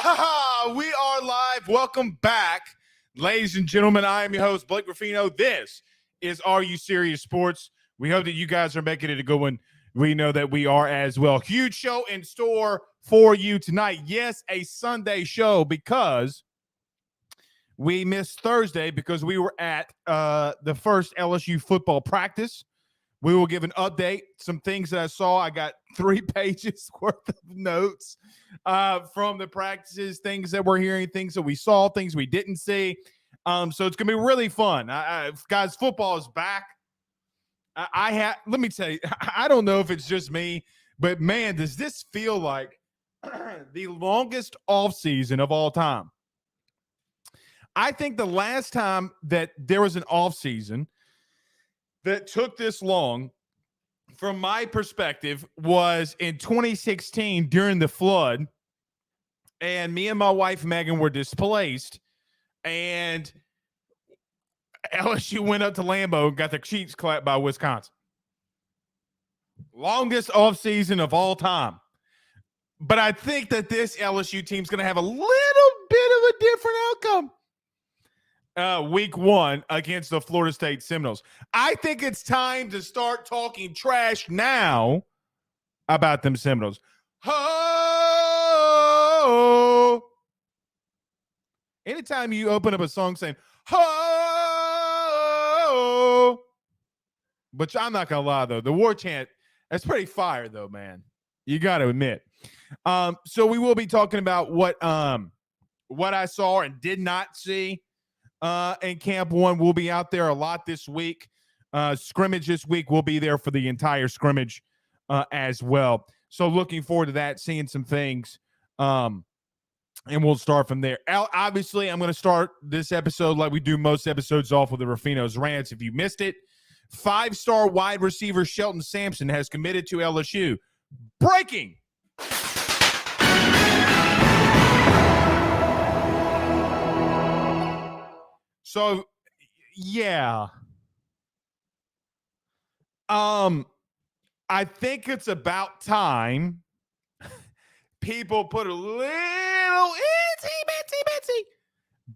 We are live. Welcome back, ladies and gentlemen. I am your host, Blake Rafino. This is Are You Serious Sports? We hope that you guys are making it a good one. We know that we are as well. Huge show in store for you tonight. Yes, a Sunday show because we missed Thursday because we were at the first LSU football practice. We will give an update, some things that I saw. I got 3 pages worth of notes from the practices, things that we're hearing, things that we saw, things we didn't see. So it's going to be really fun. Guys, football is back. Let me tell you, I don't know if it's just me, but man, does this feel like the longest offseason of all time. I think the last time that there was an offseason that took this long, from my perspective, was in 2016 during the flood, and me and my wife Megan were displaced, and LSU went up to Lambeau and got their cheeks clapped by Wisconsin. Longest offseason of all time. But I think that this LSU team's going to have a little bit of a different outcome. Week 1 against the Florida State Seminoles. I think it's time to start talking trash now about them Seminoles. Ho! Anytime you open up a song saying, ho! But I'm not going to lie, though. The war chant, that's pretty fire, though, man. You got to admit. So we will be talking about what I saw and did not see. And Camp 1 will be out there a lot this week. Scrimmage this week will be there for the entire scrimmage as well. So looking forward to that, seeing some things. And we'll start from there. Obviously, I'm going to start this episode like we do most episodes off with the Rafino's Rants. If you missed it, 5-star wide receiver Shelton Sampson has committed to LSU. Breaking! So, yeah. I think it's about time people put a little itsy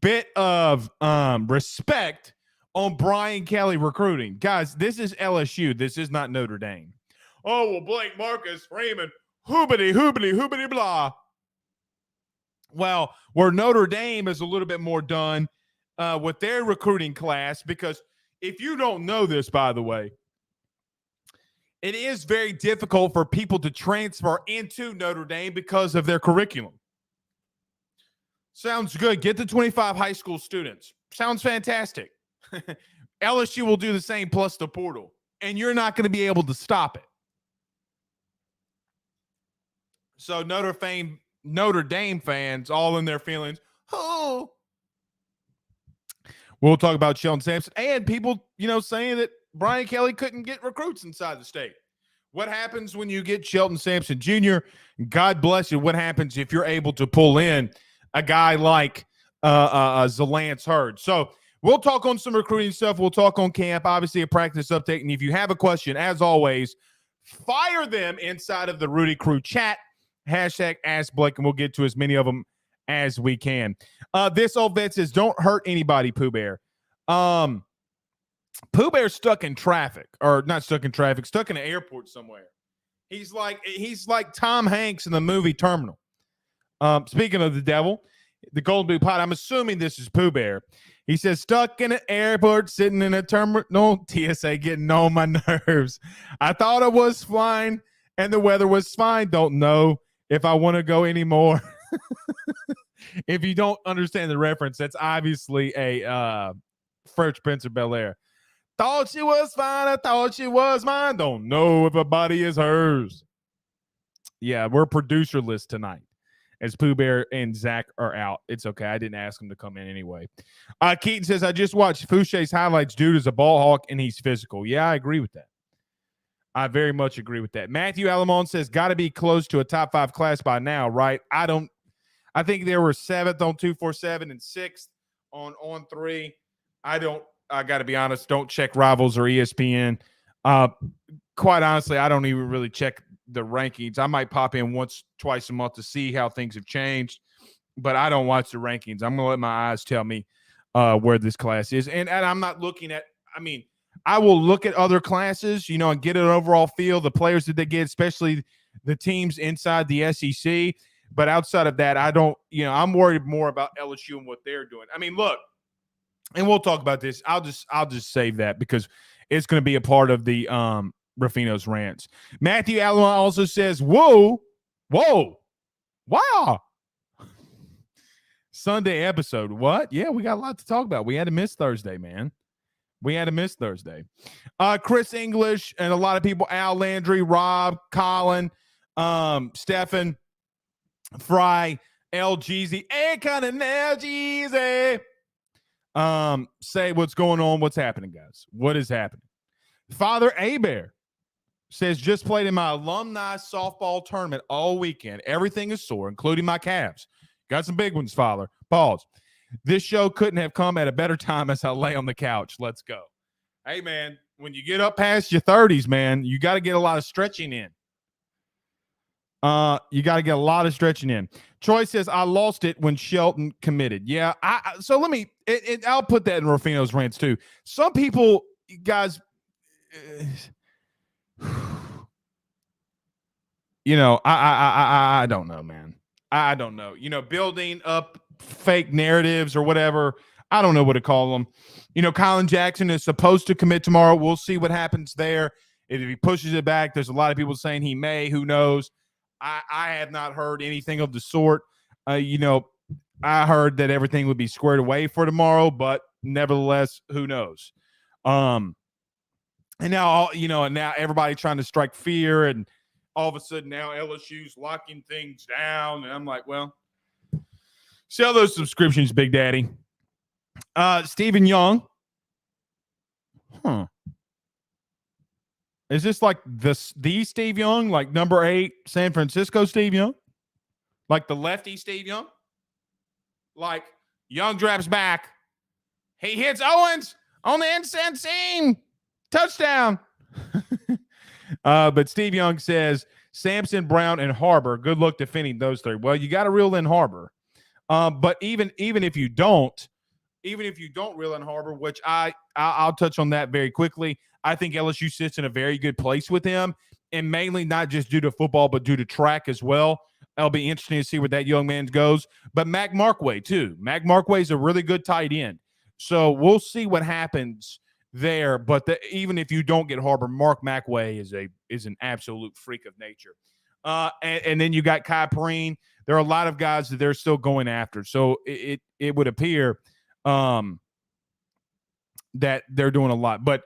bit of respect on Brian Kelly recruiting. Guys, this is LSU. This is not Notre Dame. Oh, well, Blake Marcus Freeman, hoobity, blah. Well, where Notre Dame is a little bit more done with their recruiting class, because if you don't know this, by the way, it is very difficult for people to transfer into Notre Dame because of their curriculum. Sounds good. Get the 25 high school students. Sounds fantastic. LSU will do the same plus the portal, and you're not going to be able to stop it. So Notre Dame fans, all in their feelings, oh. We'll talk about Shelton Sampson and people, saying that Brian Kelly couldn't get recruits inside the state. What happens when you get Shelton Sampson Jr.? God bless you. What happens if you're able to pull in a guy like Zalance Hurd? So we'll talk on some recruiting stuff. We'll talk on camp, obviously a practice update. And if you have a question, as always, fire them inside of the Rudy Crew chat. Hashtag Ask Blake, and we'll get to as many of them as we can. This old vet says, don't hurt anybody, Pooh Bear. Pooh Bear's stuck in traffic, or not stuck in traffic, stuck in an airport somewhere. He's like Tom Hanks in the movie Terminal. Speaking of the devil, the Golden Blue Pot, I'm assuming this is Pooh Bear. He says, stuck in an airport, sitting in a terminal, TSA getting on my nerves. I thought I was flying, and the weather was fine. Don't know if I want to go anymore. If you don't understand the reference, that's obviously a Fresh Prince of Bel-Air. Thought she was fine. I thought she was mine. Don't know if her body is hers. Yeah, we're producer list tonight as Pooh Bear and Zach are out. It's okay. I didn't ask him to come in anyway. Keaton says, I just watched Foucher's highlights. Dude is a ball hawk, and he's physical. Yeah, I agree with that. I very much agree with that. Matthew Alamon says, got to be close to a top 5 class by now, right? I I think they were 7th on 247 and 6th on 3. I got to be honest, don't check Rivals or ESPN. Quite honestly, I don't even really check the rankings. I might pop in once, twice a month to see how things have changed. but I don't watch the rankings. I'm going to let my eyes tell me where this class is. And I'm not looking at, I mean, I will look at other classes, and get an overall feel, the players that they get, especially the teams inside the SEC. But outside of that, I don't, I'm worried more about LSU and what they're doing. I mean, look, and we'll talk about this. I'll just save that because it's going to be a part of the Rafino's rants. Matthew Allen also says, whoa, wow. Sunday episode. What? Yeah, we got a lot to talk about. We had to miss Thursday, man. Chris English and a lot of people, Al Landry, Rob, Colin, Stefan, Fry, LGZ, and kind of LGZ. Say what's going on, what's happening, guys. What is happening? Father Abear says, just played in my alumni softball tournament all weekend. Everything is sore, including my calves. Got some big ones, Father. Pause. This show couldn't have come at a better time as I lay on the couch. Let's go. Hey, man, when you get up past your 30s, man, you got to get a lot of stretching in. Troy says, I lost it when Shelton committed. Yeah, so let me – I'll put that in Rafino's rants too. Some people, guys I don't know, man. I don't know. Building up fake narratives or whatever. I don't know what to call them. Colin Jackson is supposed to commit tomorrow. We'll see what happens there. If he pushes it back, there's a lot of people saying he may. Who knows? I have not heard anything of the sort. I heard that everything would be squared away for tomorrow, but nevertheless, who knows? And now, now everybody trying to strike fear, and all of a sudden now LSU's locking things down. And I'm like, well, sell those subscriptions, Big Daddy. Stephen Young. Is this like the Steve Young, like number 8 San Francisco Steve Young? Like the lefty Steve Young? Like Young drops back. He hits Owens on the inside seam. Touchdown. But Steve Young says, Sampson, Brown, and Harbor. Good luck defending those 3. Well, you got to reel in Harbor. But even if you don't reel in Harbor, which I'll touch on that very quickly, I think LSU sits in a very good place with him, and mainly not just due to football, but due to track as well. It'll be interesting to see where that young man goes. But Mac Markway, too. Mac Markway is a really good tight end. So we'll see what happens there. But even if you don't get Harbor, Mark Macway is an absolute freak of nature. And then you got Kai Perrine. There are a lot of guys that they're still going after. So it would appear that they're doing a lot. But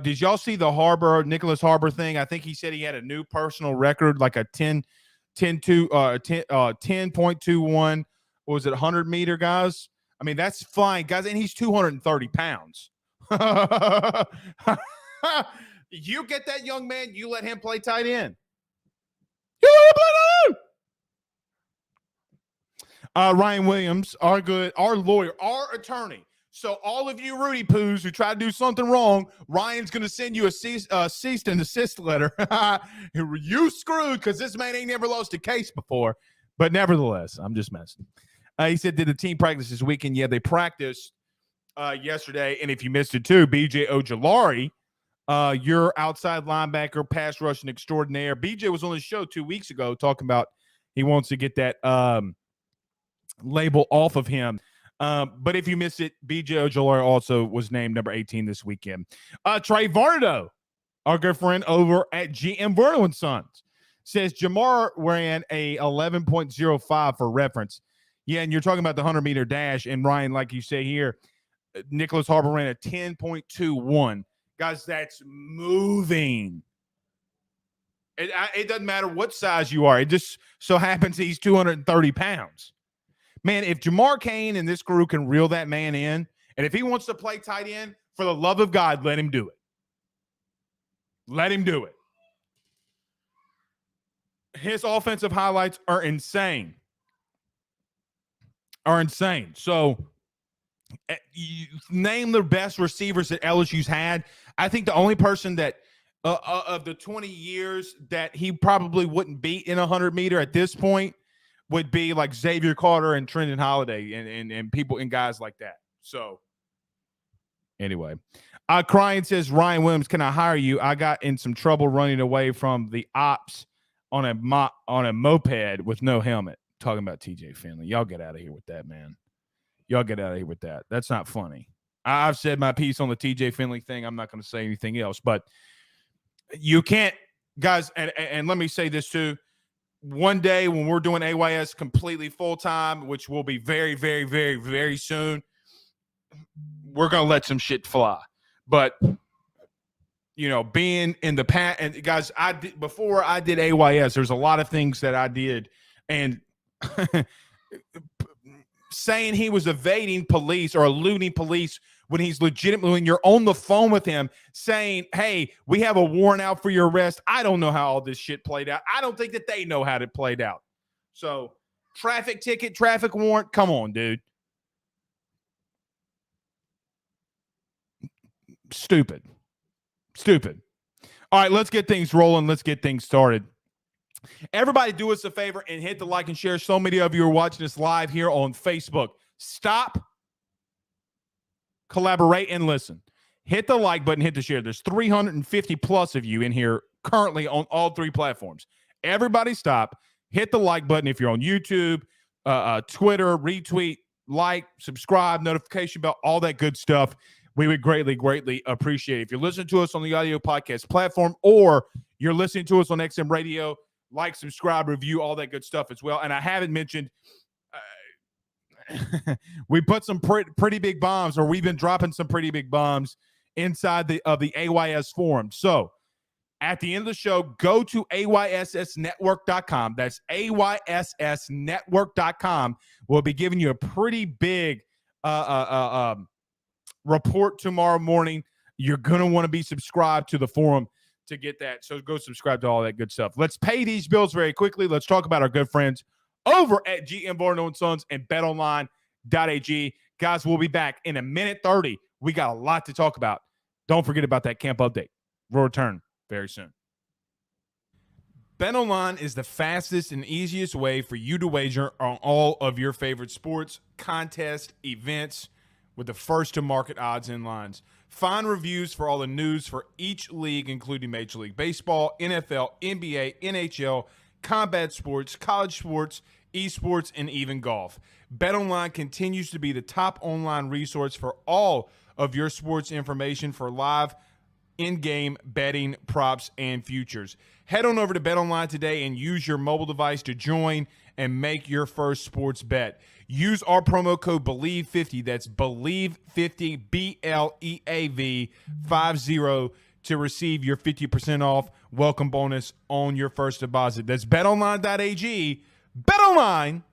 did y'all see the Nicholas Harbor thing? I think he said he had a new personal record, like a 10.21. What was it, 100-meter, guys? I mean, that's fine, guys. And he's 230 pounds. You get that young man, you let him play tight end. Ryan Williams, our lawyer, our attorney. So all of you Rudy Poos who try to do something wrong, Ryan's going to send you a cease and desist letter. You screwed, because this man ain't never lost a case before. But nevertheless, I'm just messing. He said, did the team practice this weekend? Yeah, they practiced yesterday. And if you missed it too, BJ Ojulari, your outside linebacker, pass rushing extraordinaire. BJ was on the show 2 weeks ago talking about he wants to get that label off of him. But if you missed it, BJ Ojulari also was named number 18 this weekend. Trey Vardo, our good friend over at GM Vardo & Sons, says Jamar ran a 11.05 for reference. Yeah, and you're talking about the 100-meter dash. And Ryan, like you say here, Nicholas Harbor ran a 10.21. Guys, that's moving. It doesn't matter what size you are. It just so happens he's 230 pounds. Man, if Jamar Cain and this crew can reel that man in, and if he wants to play tight end, for the love of God, let him do it. Let him do it. His offensive highlights are insane. So, name the best receivers that LSU's had. I think the only person that of the 20 years that he probably wouldn't beat in a 100-meter at this point would be like Xavier Carter and Trendon Holiday and people and guys like that. So anyway, Crying says, Ryan Williams, can I hire you? I got in some trouble running away from the ops on a moped with no helmet. Talking about TJ Finley. Y'all get out of here with that, man. Y'all get out of here with that. That's not funny. I've said my piece on the TJ Finley thing. I'm not going to say anything else, but you can't, guys, and let me say this too. One day when we're doing AYS completely full-time, which will be very, very, very, very soon, we're going to let some shit fly. But, you know, being in the past, and guys, before I did AYS, there's a lot of things that I did, and saying he was evading police or eluding police when he's legitimately, when you're on the phone with him saying, hey, we have a warrant out for your arrest. I don't know how all this shit played out. I don't think that they know how it played out. So traffic ticket, traffic warrant. Come on, dude. Stupid. All right, let's get things rolling. Let's get things started. Everybody do us a favor and hit the like and share. So many of you are watching us live here on Facebook. Stop, collaborate, and listen. Hit the like button, hit the share. There's 350 plus of you in here currently on all three platforms. Everybody stop, hit the like button if you're on YouTube, Twitter, retweet, like, subscribe, notification bell, all that good stuff. We would greatly, greatly appreciate it. If you're listening to us on the audio podcast platform or you're listening to us on XM Radio, like, subscribe, review, all that good stuff as well. And I haven't mentioned, we put some pretty big bombs, or we've been dropping some pretty big bombs inside the AYS forum. So at the end of the show, go to AYSSnetwork.com. That's AYSSnetwork.com. We'll be giving you a pretty big report tomorrow morning. You're going to want to be subscribed to the forum to get that. So go subscribe to all that good stuff. Let's pay these bills very quickly. Let's talk about our good friends over at GM Varno & Sons and betonline.ag. Guys, we'll be back in a minute 30. We got a lot to talk about. Don't forget about that camp update. We'll return very soon. BetOnline is the fastest and easiest way for you to wager on all of your favorite sports, contests, events, with the first-to-market odds and lines. Find reviews for all the news for each league, including Major League Baseball, NFL, NBA, NHL, combat sports, college sports, esports, and even golf. BetOnline continues to be the top online resource for all of your sports information for live in-game betting, props, and futures. Head on over to BetOnline today and use your mobile device to join and make your first sports bet. Use our promo code BELIEVE50, that's BELIEVE50, BLEAV 50, to receive your 50% off welcome bonus on your first deposit. That's betonline.ag, betonline.ag.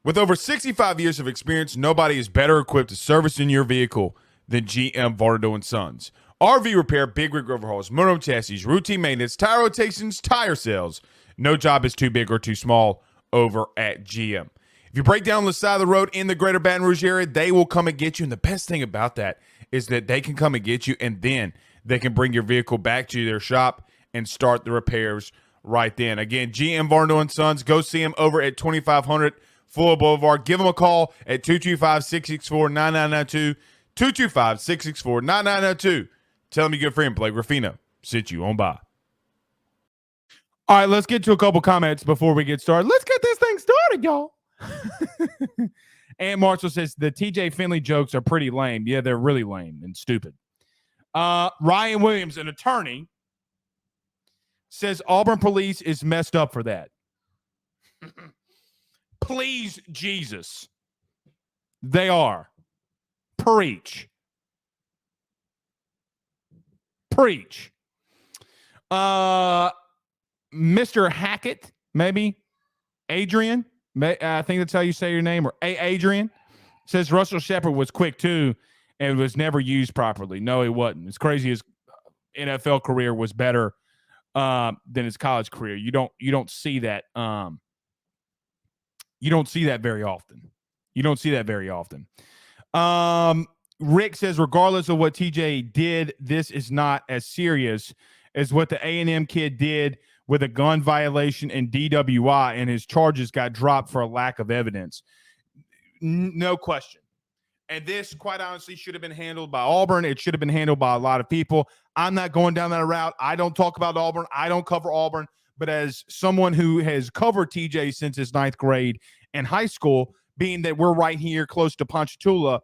With over 65 years of experience, nobody is better equipped to service in your vehicle than GM Varno & Sons. RV repair, big rig overhauls, motorhome chassis, routine maintenance, tire rotations, tire sales. No job is too big or too small over at GM. If you break down the side of the road in the greater Baton Rouge area, they will come and get you. And the best thing about that is that they can come and get you, and then they can bring your vehicle back to their shop and start the repairs right then. Again, GM Varno & Sons. Go see them over at 2500 Fuller Boulevard. Give them a call at 225-664-9992. 225-664-9992. Tell them your good friend Blake Rafino sent you on by. All right, let's get to a couple comments before we get started. Let's get this thing started, y'all. And Marshall says the TJ Finley jokes are pretty lame. Yeah, they're really lame and stupid. Ryan Williams, an attorney, says Auburn police is messed up for that. Please, Jesus. They are. Preach. Mr. Hackett, maybe Adrian, I think that's how you say your name, or Adrian, says Russell Shepard was quick too and was never used properly. No, he wasn't. It's crazy. His NFL career was better than his college career. You don't see that. You don't see that very often. Rick says, regardless of what TJ did, this is not as serious as what the A&M kid did with a gun violation and DWI, and his charges got dropped for a lack of evidence. No question. And this, quite honestly, should have been handled by Auburn. It should have been handled by a lot of people. I'm not going down that route. I don't talk about Auburn. I don't cover Auburn. But as someone who has covered TJ since his 9th grade and high school, being that we're right here close to Ponchatoula,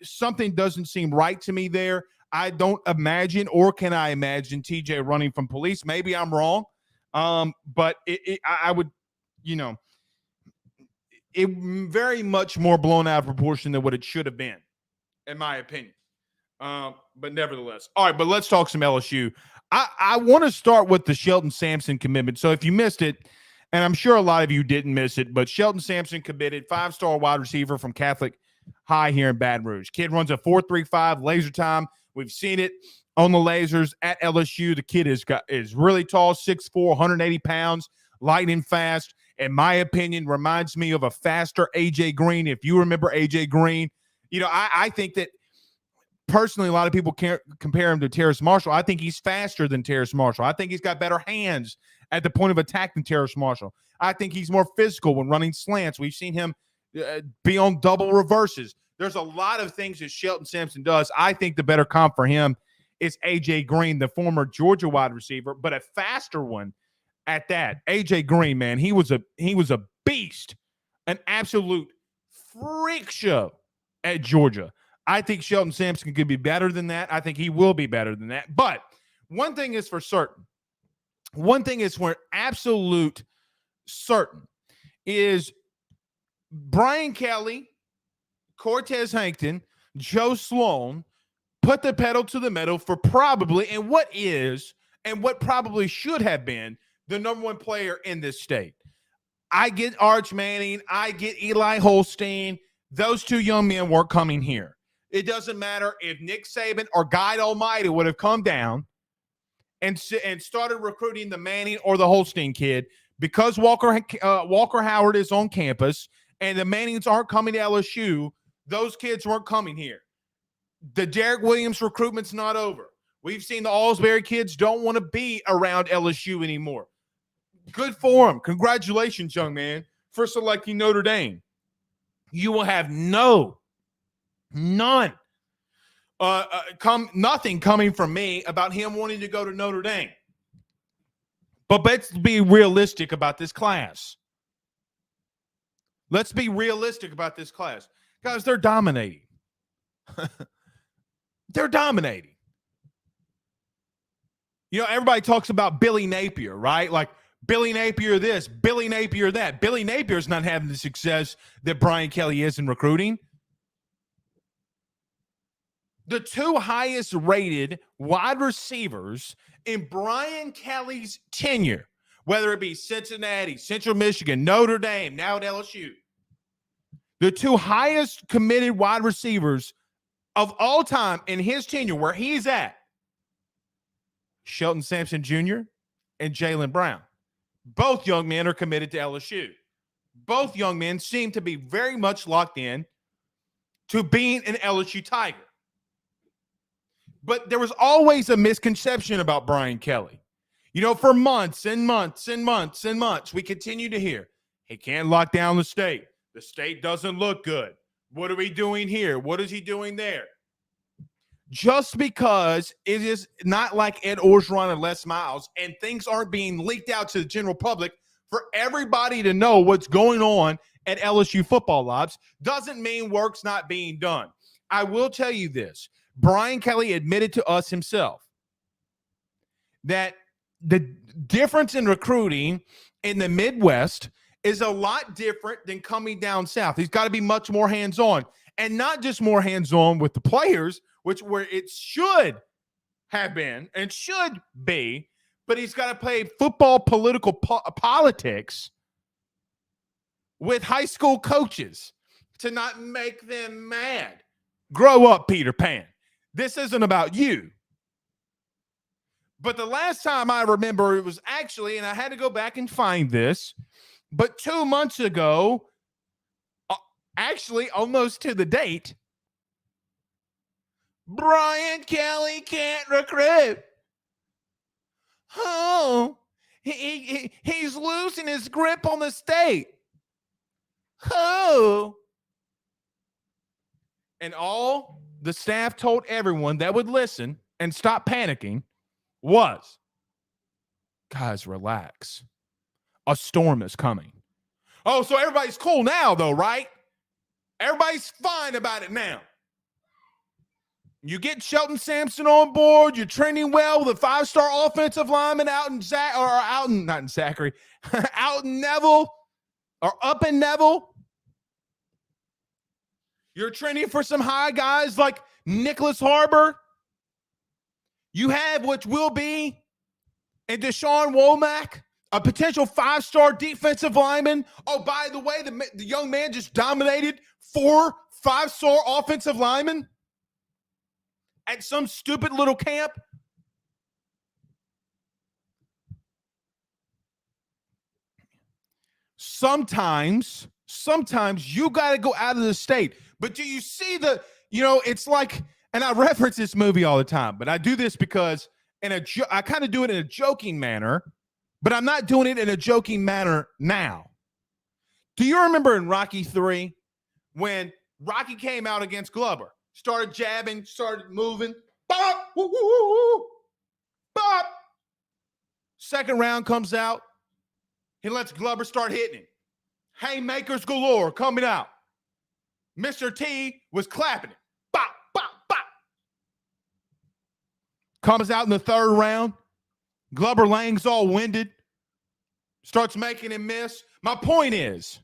something doesn't seem right to me there. I don't imagine, or can I imagine, TJ running from police. Maybe I'm wrong. But I would, it very much more blown out of proportion than what it should have been, in my opinion. But nevertheless. All right, but let's talk some LSU. I want to start with the Shelton Sampson commitment. So if you missed it, and I'm sure a lot of you didn't miss it, but Shelton Sampson committed, 5-star wide receiver from Catholic High here in Baton Rouge. Kid runs a 4.35 laser time. We've seen it on the lasers at LSU. The kid is really tall, 6'4", 180 pounds, lightning fast. In my opinion, reminds me of a faster A.J. Green. If you remember A.J. Green, I think that personally, a lot of people can't compare him to Terrace Marshall. I think he's faster than Terrace Marshall. I think he's got better hands at the point of attack than Terrace Marshall. I think he's more physical when running slants. We've seen him be on double reverses. There's a lot of things that Shelton Sampson does. I think the better comp for him is A.J. Green, the former Georgia wide receiver, but a faster one at that. A.J. Green, man, he was a beast, an absolute freak show at Georgia. I think Shelton Sampson could be better than that. I think he will be better than that. But one thing is for certain. One thing is for absolute certain is Brian Kelly, Cortez Hankton, Joe Sloan put the pedal to the metal for probably, and what probably should have been the number one player in this state. I get Arch Manning. I get Eli Holstein. Those two young men weren't coming here. It doesn't matter if Nick Saban or God Almighty would have come down and started recruiting the Manning or the Holstein kid, because Walker Howard is on campus and the Mannings aren't coming to LSU. Those kids weren't coming here. The Derek Williams recruitment's not over. We've seen the Allsbury kids don't want to be around LSU anymore. Good for them. Congratulations, young man, for selecting Notre Dame. You will have none, nothing coming from me about him wanting to go to Notre Dame. But let's be realistic about this class. Let's be realistic about this class. Guys, they're dominating. They're dominating. Everybody talks about Billy Napier, right? Like, Billy Napier this, Billy Napier that. Billy Napier's not having the success that Brian Kelly is in recruiting. The two highest rated wide receivers in Brian Kelly's tenure, whether it be Cincinnati, Central Michigan, Notre Dame, now at LSU, the two highest committed wide receivers of all time in his tenure, where he's at, Shelton Sampson Jr. and Jaylen Brown. Both young men are committed to LSU. Both young men seem to be very much locked in to being an LSU Tiger. But there was always a misconception about Brian Kelly. For months and months and months and months, we continue to hear, he can't lock down the state. The state doesn't look good. What are we doing here? What is he doing there? Just because it is not like Ed Orgeron and Les Miles, and things aren't being leaked out to the general public for everybody to know what's going on at LSU football labs, doesn't mean work's not being done. I will tell you this. Brian Kelly admitted to us himself that the difference in recruiting in the Midwest is a lot different than coming down south. He's got to be much more hands-on, and not just more hands-on with the players, where it should have been and should be, but he's got to play football politics with high school coaches to not make them mad. Grow up, Peter Pan. This isn't about you. But the last time I remember, it was actually, and I had to go back and find this, but 2 months ago, actually almost to the date, Brian Kelly can't recruit. Oh, He's losing his grip on the state. Oh. And all the staff told everyone that would listen and stop panicking was, guys, relax. A storm is coming. Oh, so everybody's cool now, though, right? Everybody's fine about it now. You get Shelton Sampson on board. You're trending well with a 5-star offensive lineman out in Neville, or up in Neville. You're trending for some high guys like Nicholas Harbor. You have what will be in Deshaun Womack, a potential 5-star defensive lineman. Oh, by the way, the young man just dominated 4 5-star offensive linemen at some stupid little camp. Sometimes you got to go out of the state. But do you see it's like, and I reference this movie all the time, but I do this because I kind of do it in a joking manner, but I'm not doing it in a joking manner now. Do you remember in Rocky 3 when Rocky came out against Glover, started jabbing, started moving, bop, woo, woo, woo, woo, bop. Second round comes out, he lets Glover start hitting him. Haymakers galore coming out. Mr. T was clapping it. Bop, bop, bop. Comes out in the third round. Glover Lang's all winded. Starts making him miss. My point is,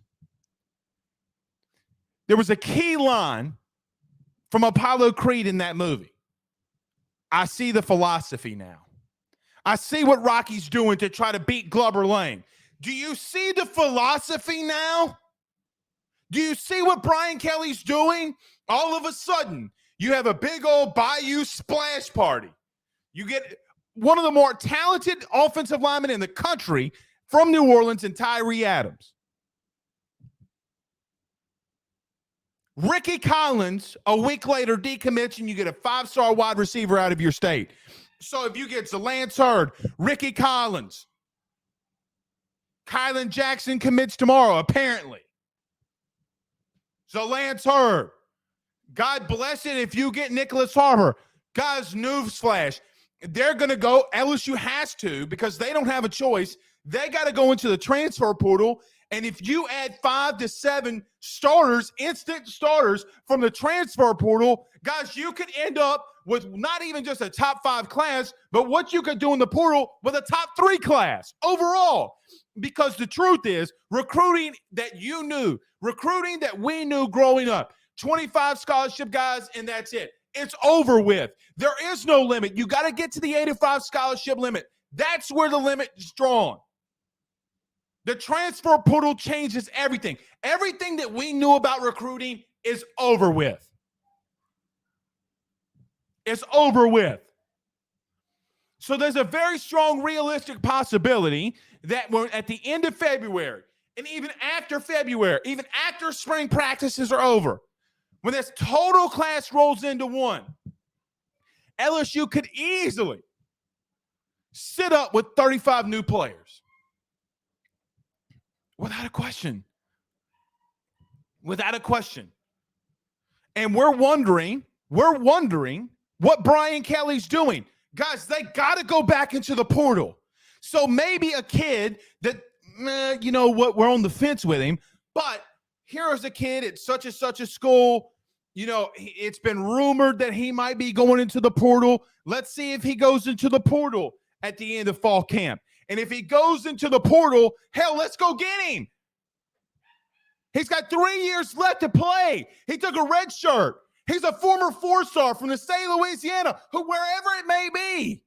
there was a key line from Apollo Creed in that movie. I see the philosophy now. I see what Rocky's doing to try to beat Glover Lang. Do you see the philosophy now? Do you see what Brian Kelly's doing? All of a sudden, you have a big old Bayou splash party. You get one of the more talented offensive linemen in the country from New Orleans and Tyree Adams. Ricky Collins, a week later, decommits, and you get a 5-star wide receiver out of your state. So if you get Lance Hurd, Ricky Collins, Kylan Jackson commits tomorrow, apparently. So Lance Hurd, God bless it if you get Nicholas Harbor. Guys, newsflash, they're going to go, LSU has to, because they don't have a choice. They got to go into the transfer portal, and if you add 5 to 7 starters, instant starters from the transfer portal, guys, you could end up with not even just a top 5 class, but what you could do in the portal with a top 3 class overall. Because the truth is, recruiting that you knew, recruiting that we knew growing up, 25 scholarship guys, and that's it. It's over with. There is no limit. You got to get to the 85 scholarship limit. That's where the limit is drawn. The transfer portal changes everything. Everything that we knew about recruiting is over with. It's over with. So there's a very strong realistic possibility that we're at the end of February, and even after February, even after spring practices are over, when this total class rolls into one, LSU could easily sit up with 35 new players. Without a question. Without a question. And we're wondering what Brian Kelly's doing. Guys, they got to go back into the portal. So maybe a kid that, you know what, we're on the fence with him, but here's a kid at such and such a school. You know, it's been rumored that he might be going into the portal. Let's see if he goes into the portal at the end of fall camp. And if he goes into the portal, hell, let's go get him. He's got 3 years left to play. He took a red shirt. He's a former 4-star from the state of Louisiana, wherever it may be.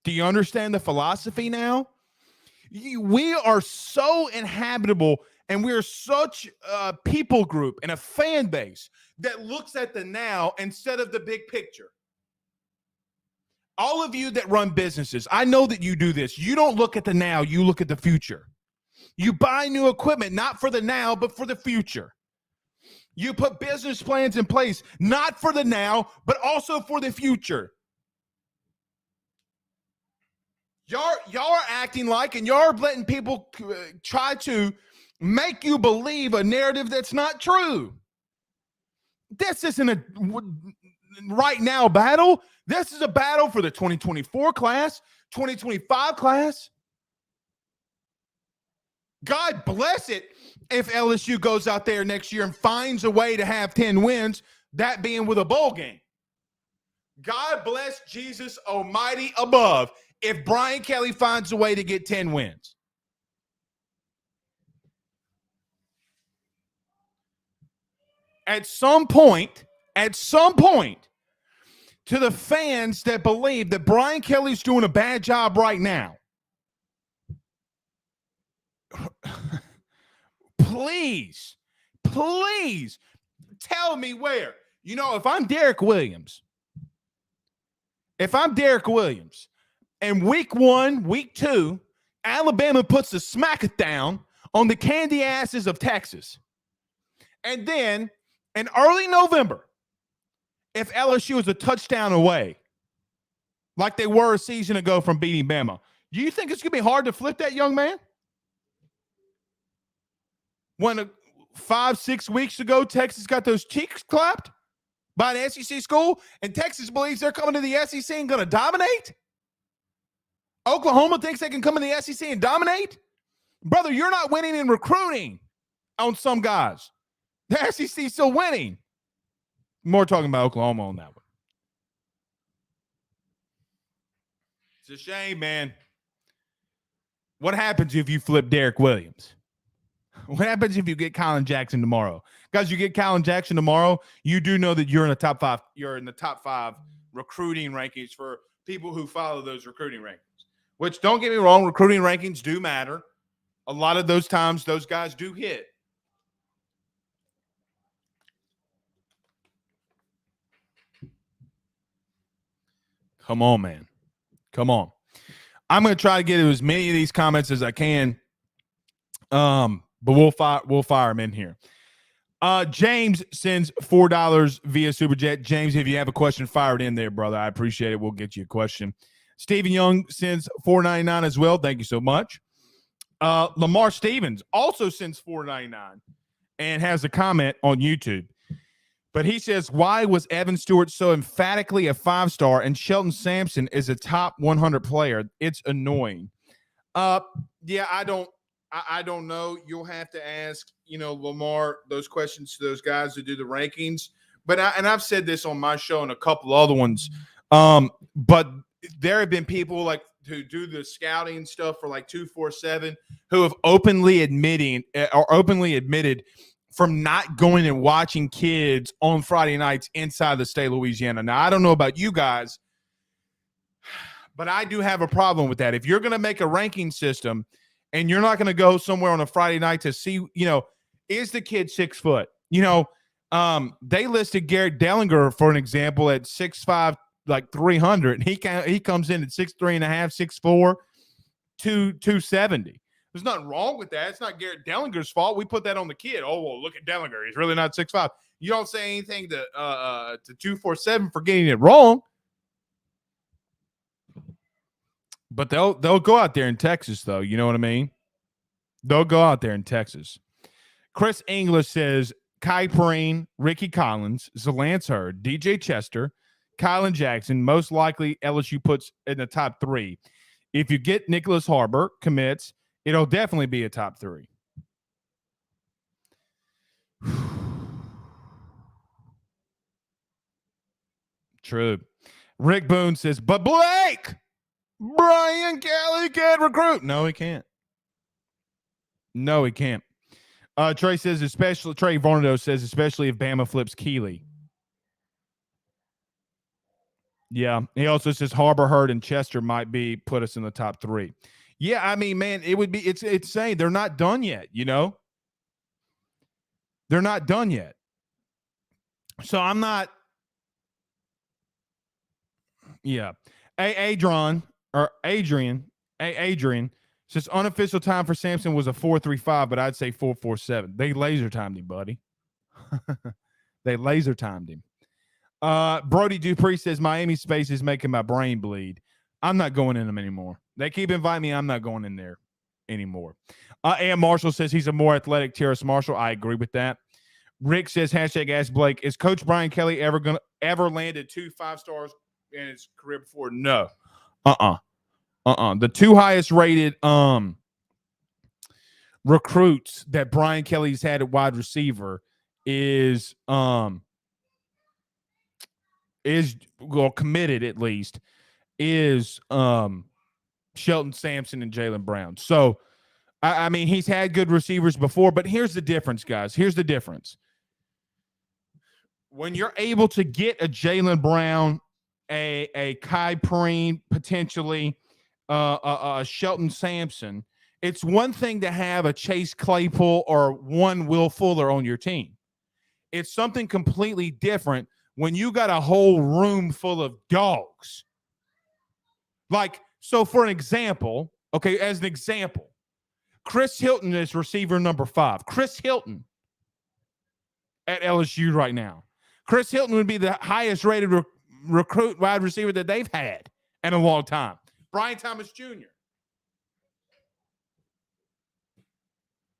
Do you understand the philosophy now? We are so inhabitable, and we are such a people group and a fan base that looks at the now instead of the big picture. All of you that run businesses, I know that you do this. You don't look at the now, you look at the future. You buy new equipment, not for the now, but for the future. You put business plans in place, not for the now, but also for the future. Y'all are acting like, and y'all are letting people try to make you believe a narrative that's not true. This isn't a right now battle. This is a battle for the 2024 class, 2025 class. God bless it if LSU goes out there next year and finds a way to have 10 wins, that being with a bowl game. God bless Jesus Almighty above if Brian Kelly finds a way to get 10 wins. At some point, to the fans that believe that Brian Kelly's doing a bad job right now, please tell me where. You know, if I'm Derek Williams, and week 1, week 2, Alabama puts the smack-a-down on the candy asses of Texas, and then in early November, if LSU is a touchdown away, like they were a season ago from beating Bama, do you think it's going to be hard to flip that young man? When 5-6 weeks ago, Texas got those cheeks clapped by an SEC school, and Texas believes they're coming to the SEC and going to dominate? Oklahoma thinks they can come in the SEC and dominate? Brother, you're not winning in recruiting on some guys. The SEC is still winning. More talking about Oklahoma on that one. It's a shame, man. What happens if you flip Derek Williams? What happens if you get Colin Jackson tomorrow? Guys, you get Colin Jackson tomorrow, you do know that you're in the top 5. You're in the top 5 recruiting rankings for people who follow those recruiting rankings. Which, don't get me wrong, recruiting rankings do matter. A lot of those times, those guys do hit. Come on, man. Come on. I'm going to try to get to as many of these comments as I can. But we'll fire them in here. James sends $4 via Super Chat. James, if you have a question, fire it in there, brother. I appreciate it. We'll get you a question. Stephen Young sends $4.99 as well. Thank you so much. Lamar Stevens also sends $4.99 and has a comment on YouTube. But he says, why was Evan Stewart so emphatically a 5-star and Shelton Sampson is a top 100 player? It's annoying. Yeah, I don't know. You'll have to ask, Lamar, those questions to those guys who do the rankings. But I've said this on my show and a couple other ones. But there have been people who do the scouting stuff for 247 who have openly admitted from not going and watching kids on Friday nights inside the state of Louisiana. Now, I don't know about you guys, but I do have a problem with that. If you're going to make a ranking system and you're not going to go somewhere on a Friday night to see, is the kid 6 foot? They listed Garrett Dellinger, for an example, at 6'5", 300. He comes in at 6'3.5", 6'4", 270. There's nothing wrong with that. It's not Garrett Dellinger's fault. We put that on the kid. Oh, well, look at Dellinger. He's really not 6'5". You don't say anything to 247 for getting it wrong. But they'll go out there in Texas, though. You know what I mean? They'll go out there in Texas. Chris English says Kai Perrine, Ricky Collins, Zalance Hurd, DJ Chester, Colin Jackson, most likely LSU puts in the top 3. If you get Nicholas Harbor commits, it'll definitely be a top 3. True. Rick Boone says, but Blake, Brian Kelly can't recruit. No, he can't. Trey says, Trey Vornado says, especially if Bama flips Keeley. Yeah. He also says Harbor, Hurd, and Chester might put us in the top 3. Yeah, I mean, man, it's saying they're not done yet, They're not done yet. So I'm not. Yeah. Adrian says unofficial time for Samson was a 4.35, but I'd say 4.47. They laser timed him, buddy. They laser timed him. Brody Dupree says Miami space is making my brain bleed. I'm not going in them anymore. They keep inviting me. I'm not going in there anymore. And Marshall says he's a more athletic Terrace Marshall. I agree with that. Rick says, hashtag ask Blake, is Coach Brian Kelly ever landed 2 5-stars in his career before? No. The 2 highest rated recruits that Brian Kelly's had at wide receiver is committed at least is Shelton Sampson and Jaylen Brown. So I mean, he's had good receivers before, but here's the difference, guys. Here's the difference. When you're able to get a Jaylen Brown, a Kai Perrine, potentially a Shelton Sampson, it's one thing to have a Chase Claypool or one Will Fuller on your team. It's something completely different when you got a whole room full of dogs. Like, so for an example, okay, as an example, Chris Hilton is receiver number 5. Chris Hilton at LSU right now. Chris Hilton would be the highest rated recruit wide receiver that they've had in a long time. Brian Thomas Jr.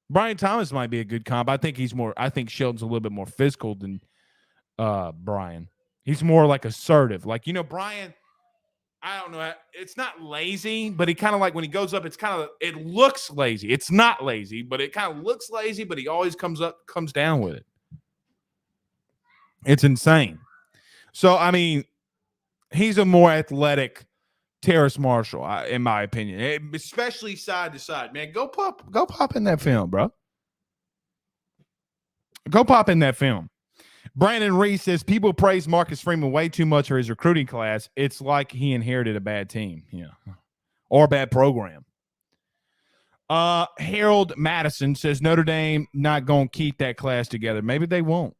Brian Thomas might be a good comp. I think Shelton's a little bit more physical than Brian. He's more like assertive. Like, Brian, I don't know. It's not lazy, but he kind of like when he goes up, it looks lazy. It's not lazy, but it kind of looks lazy, but he always comes down with it. It's insane. So, I mean, he's a more athletic Terrace Marshall, in my opinion, especially side to side. Man, go pop in that film, bro. Go pop in that film. Brandon Reese says people praise Marcus Freeman way too much for his recruiting class. It's like he inherited a bad team, or a bad program. Harold Madison says Notre Dame not going to keep that class together. Maybe they won't.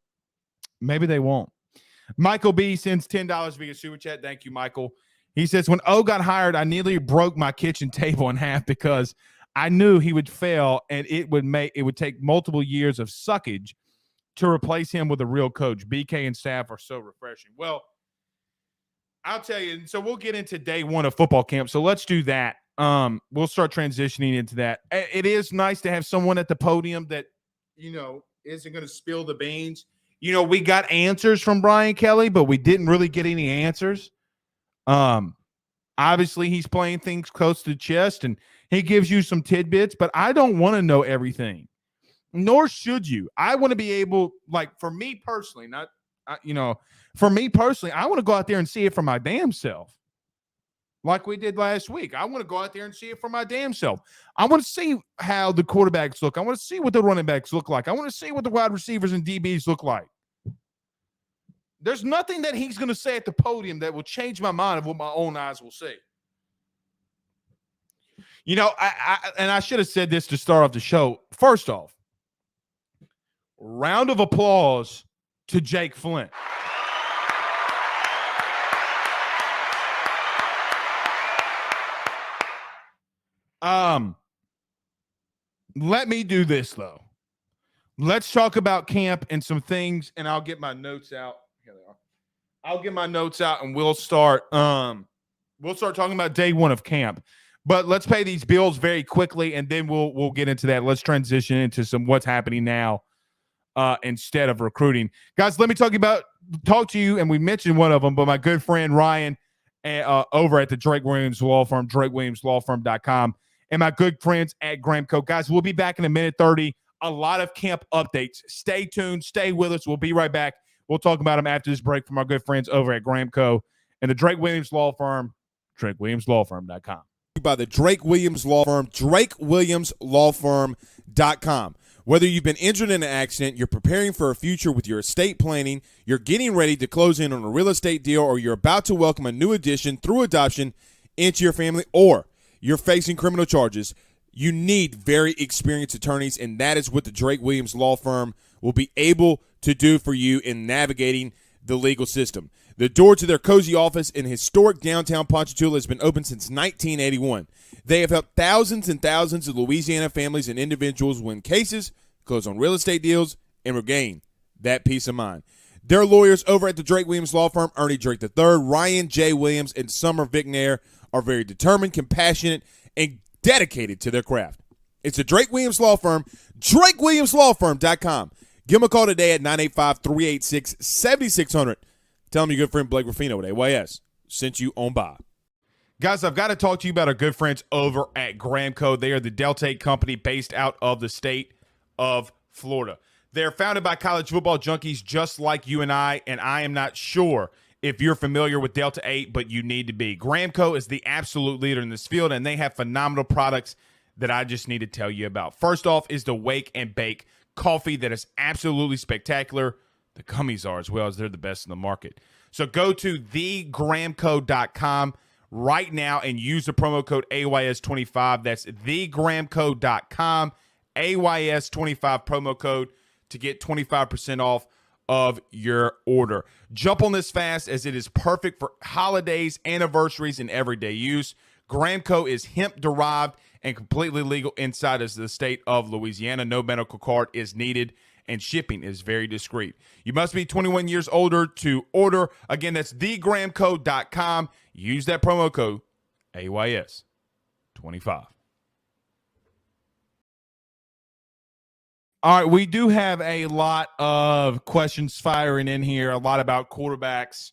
Michael B sends $10 via Super Chat. Thank you, Michael. He says, when O got hired, I nearly broke my kitchen table in half because I knew he would fail and it would take multiple years of suckage to replace him with a real coach. BK and staff are so refreshing. Well, I'll tell you. So we'll get into day one of football camp. So let's do that. We'll start transitioning into that. It is nice to have someone at the podium that, isn't going to spill the beans. We got answers from Brian Kelly, but we didn't really get any answers. Obviously he's playing things close to the chest and he gives you some tidbits, but I don't want to know everything. Nor should you. I want to be able, like, for me personally, I want to go out there and see it for my damn self. Like we did last week. I want to go out there and see it for my damn self. I want to see how the quarterbacks look. I want to see what the running backs look like. I want to see what the wide receivers and DBs look like. There's nothing that he's going to say at the podium that will change my mind of what my own eyes will see. I should have said this to start off the show. First off, round of applause to Jake Flint. Let me do this, though. Let's talk about camp and some things, and I'll get my notes out. Here they are. I'll get my notes out, and we'll start talking about day one of camp. But let's pay these bills very quickly, and then we'll get into that. Let's transition into some what's happening now instead of recruiting. Guys, let me talk to you, and we mentioned one of them, but my good friend Ryan over at the Drake Williams Law Firm, drakewilliamslawfirm.com, and my good friends at Gramco. Guys, we'll be back in a minute 30. A lot of camp updates. Stay tuned. Stay with us. We'll be right back. We'll talk about them after this break from our good friends over at Gramco and the Drake Williams Law Firm, drakewilliamslawfirm.com. By the Drake Williams Law Firm, drakewilliamslawfirm.com. Whether you've been injured in an accident, you're preparing for a future with your estate planning, you're getting ready to close in on a real estate deal, or you're about to welcome a new addition through adoption into your family, or you're facing criminal charges, you need very experienced attorneys, and that is what the Drake Williams Law Firm will be able to do for you in navigating the legal system. The door to their cozy office in historic downtown Ponchatoula has been open since 1981. They have helped thousands and thousands of Louisiana families and individuals win cases, close on real estate deals, and regain that peace of mind. Their lawyers over at the Drake Williams Law Firm, Ernie Drake III, Ryan J. Williams, and Summer Vignair, are very determined, compassionate, and dedicated to their craft. It's the Drake Williams Law Firm, drakewilliamslawfirm.com. Give them a call today at 985-386-7600. Tell them your good friend Blake Rafino at AYS sent you on by. Guys, I've got to talk to you about our good friends over at Gramco. They are the Delta 8 company based out of the state of Florida. They're founded by college football junkies just like you and I am not sure if you're familiar with Delta 8, but you need to be. Gramco is the absolute leader in this field, and they have phenomenal products that I just need to tell you about. First off is the Wake and Bake coffee that is absolutely spectacular. The gummies are as well, as they're the best in the market. So go to thegramco.com right now and use the promo code AYS25. That's thegramco.com, AYS25 promo code to get 25% off of your order. Jump on this fast as it is perfect for holidays, anniversaries, and everyday use. Gramco is hemp-derived and completely legal inside of the state of Louisiana. No medical card is needed, and shipping is very discreet. You must be 21 years older to order. Again, that's thegramco.com. Use that promo code AYS25. All right, we do have a lot of questions firing in here, a lot about quarterbacks,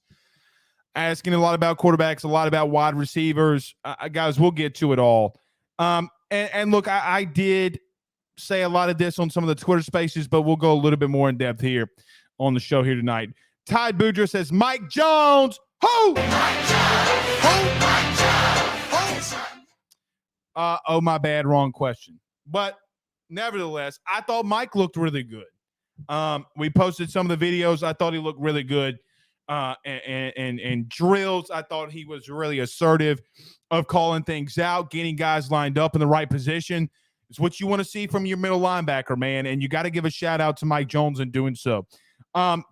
asking a lot about quarterbacks, a lot about wide receivers. Guys, we'll get to it all. And look, I did say a lot of this on some of the Twitter spaces, but we'll go a little bit more in depth here on the show here tonight. Ty Boudreaux says, Mike Jones. Who? Mike Jones. Who? Mike Jones. Who? Oh, my bad. Wrong question. But nevertheless, I thought Mike looked really good. We posted some of the videos. I thought he looked really good. And drills, I thought he was really assertive of calling things out, getting guys lined up in the right position. It's what you want to see from your middle linebacker, man. And you got to give a shout out to Mike Jones in doing so.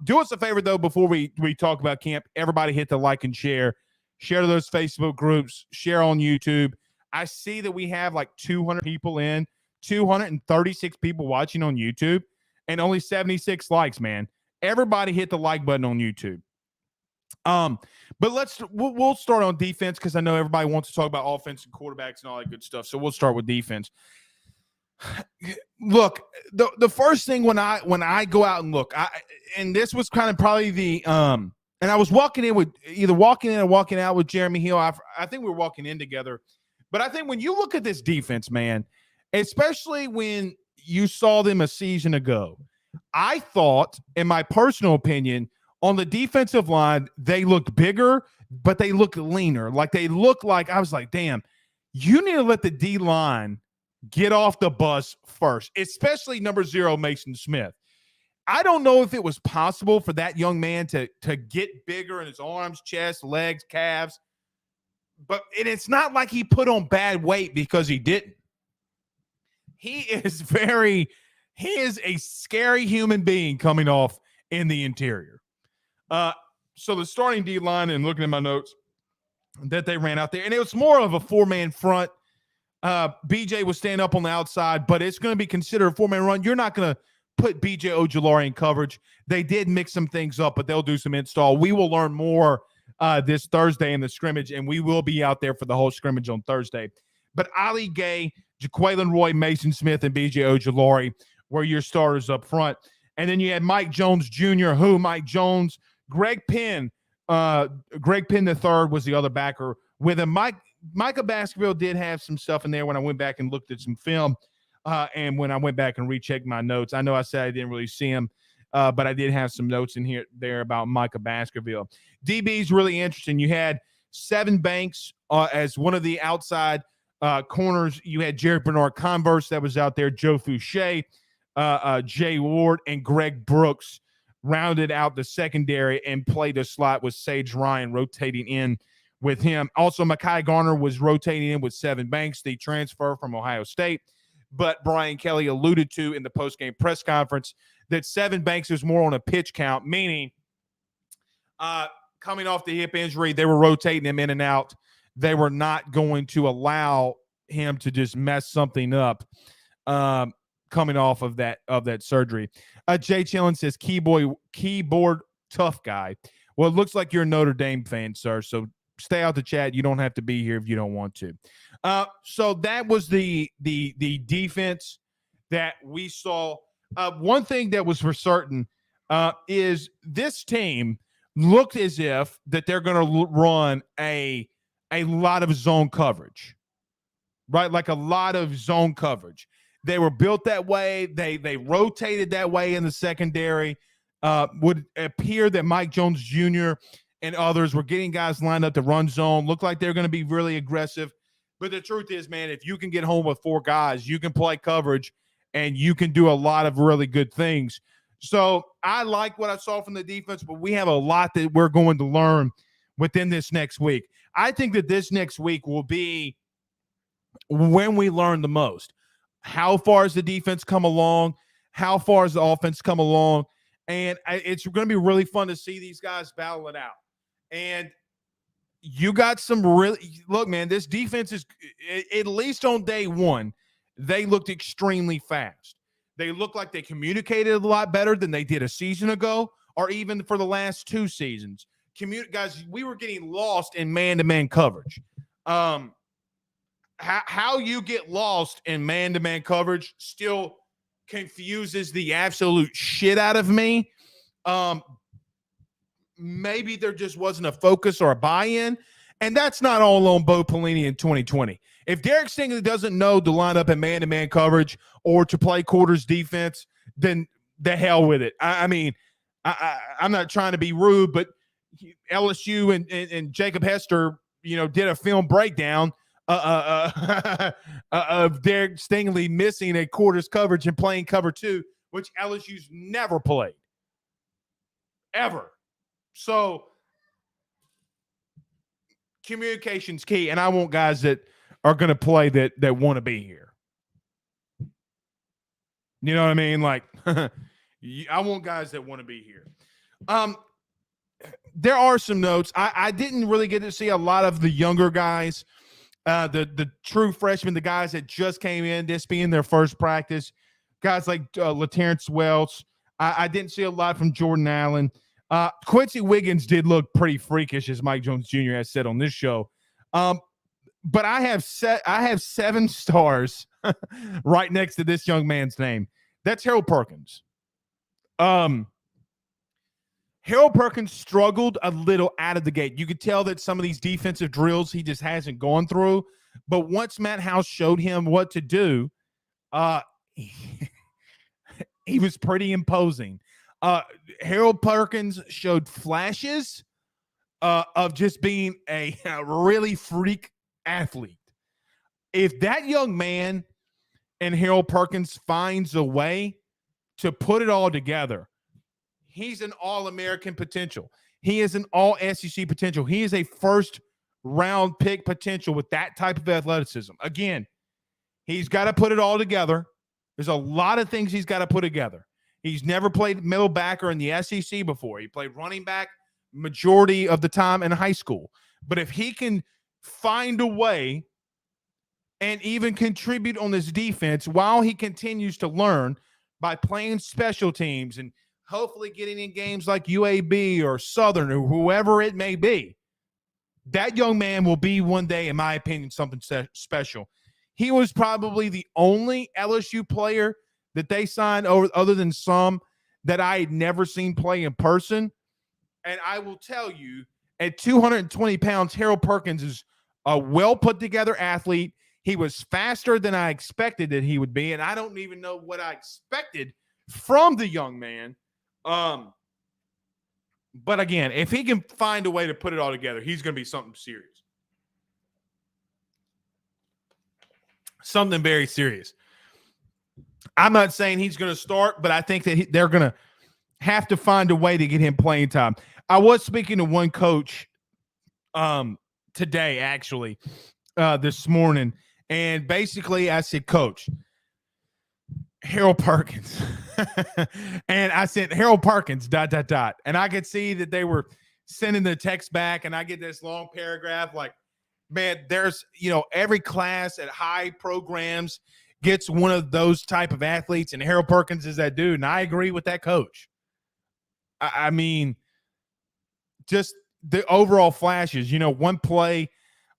Do us a favor, though, before we talk about camp. Everybody hit the like and share. Share to those Facebook groups. Share on YouTube. I see that we have like 200 people in, 236 people watching on YouTube, and only 76 likes, man. Everybody hit the like button on YouTube. But we'll start on defense because I know everybody wants to talk about offense and quarterbacks and all that good stuff. So we'll start with defense. Look, the first thing when I go out and look, and this was kind of probably the and I was walking in or walking out with Jeremy Hill. I think we were walking in together. But I think when you look at this defense, man, especially when you saw them a season ago, I thought, in my personal opinion, on the defensive line, they looked bigger, but they looked leaner. Like they looked like, I was like, damn, you need to let the D-line get off the bus first, especially number 0, Mason Smith. I don't know if it was possible for that young man to get bigger in his arms, chest, legs, calves. But it's not like he put on bad weight because he didn't. He is a scary human being coming off in the interior. So the starting D-line, and looking at my notes that they ran out there, and it was more of a 4-man front. BJ was standing up on the outside, but it's going to be considered a 4-man run. You're not going to put BJ Ojulari in coverage. They did mix some things up, but they'll do some install. We will learn more this Thursday in the scrimmage, and we will be out there for the whole scrimmage on Thursday. But Ali Gay, Jaquelin Roy, Mason Smith, and BJ Ojulari were your starters up front. And then you had Mike Jones Jr., Mike Jones, Greg Penn III was the other backer with him. Micah Baskerville did have some stuff in there when I went back and looked at some film, and when I went back and rechecked my notes. I know I said I didn't really see him, but I did have some notes in there about Micah Baskerville. DB's really interesting. You had Sevyn Banks as one of the outside corners. You had Jared Bernard Converse that was out there, Joe Fouché, Jay Ward, and Greg Brooks rounded out the secondary and played a slot with Sage Ryan rotating in with him. Also, Mekhi Garner was rotating in with Sevyn Banks, the transfer from Ohio State. But Brian Kelly alluded to in the postgame press conference that Sevyn Banks is more on a pitch count, meaning coming off the hip injury, they were rotating him in and out. They were not going to allow him to just mess something up coming off of that surgery. Jay Chillin says, keyboard tough guy. Well, it looks like you're a Notre Dame fan, sir, so stay out the chat. You don't have to be here if you don't want to. So that was the defense that we saw. One thing that was for certain is this team looked as if that they're going to run a lot of zone coverage, right? Like a lot of zone coverage. They were built that way. They rotated that way in the secondary. Would appear that Mike Jones Jr. and others were getting guys lined up to run zone. Looked like they're going to be really aggressive. But the truth is, man, if you can get home with 4 guys, you can play coverage and you can do a lot of really good things. So I like what I saw from the defense, but we have a lot that we're going to learn within this next week. I think that this next week will be when we learn the most. How far has the defense come along? How far has the offense come along? And it's going to be really fun to see these guys battle it out. And you got some really – look, man, this defense is – at least on day one, they looked extremely fast. They looked like they communicated a lot better than they did a season ago or even for the last 2 seasons. Guys, we were getting lost in man-to-man coverage. How you get lost in man-to-man coverage still confuses the absolute shit out of me. Maybe there just wasn't a focus or a buy-in, and that's not all on Bo Pelini in 2020. If Derek Stingley doesn't know to line up in man-to-man coverage or to play quarters defense, then the hell with it. I mean, I'm not trying to be rude, but LSU and Jacob Hester, did a film breakdown of Derek Stingley missing a quarters coverage and playing cover 2, which LSU's never played. Ever. So communication's key, and I want guys that are going to play that want to be here. You know what I mean? Like, I want guys that want to be here. There are some notes. I didn't really get to see a lot of the younger guys, the true freshmen, the guys that just came in, this being their first practice. Guys like LaTerrence Welch. I didn't see a lot from Jordan Allen. Quincy Wiggins did look pretty freakish, as Mike Jones Jr. has said on this show. But I have 7 stars right next to this young man's name. That's Harold Perkins. Harold Perkins struggled a little out of the gate. You could tell that some of these defensive drills he just hasn't gone through. But once Matt House showed him what to do, he was pretty imposing. Harold Perkins showed flashes of just being a really freak athlete. If that young man and Harold Perkins finds a way to put it all together, he's an all-American potential. He is an all-SEC potential. He is a first-round pick potential with that type of athleticism. Again, he's got to put it all together. There's a lot of things he's got to put together. He's never played middle backer in the SEC before. He played running back majority of the time in high school. But if he can find a way and even contribute on this defense while he continues to learn by playing special teams and hopefully getting in games like UAB or Southern or whoever it may be, that young man will be one day, in my opinion, something special. He was probably the only LSU player that they signed other than some that I had never seen play in person. And I will tell you, at 220 pounds, Harold Perkins is a well-put-together athlete. He was faster than I expected that he would be, and I don't even know what I expected from the young man. But again, if he can find a way to put it all together, he's going to be something serious. Something very serious. I'm not saying he's going to start, but I think that they're going to have to find a way to get him playing time. I was speaking to one coach today, actually, this morning, and basically I said, Coach, Harold Perkins. And I said, Harold Perkins, ... And I could see that they were sending the text back, and I get this long paragraph like, man, there's, every class at high programs gets one of those type of athletes, and Harold Perkins is that dude. And I agree with that coach. I mean, just the overall flashes. One play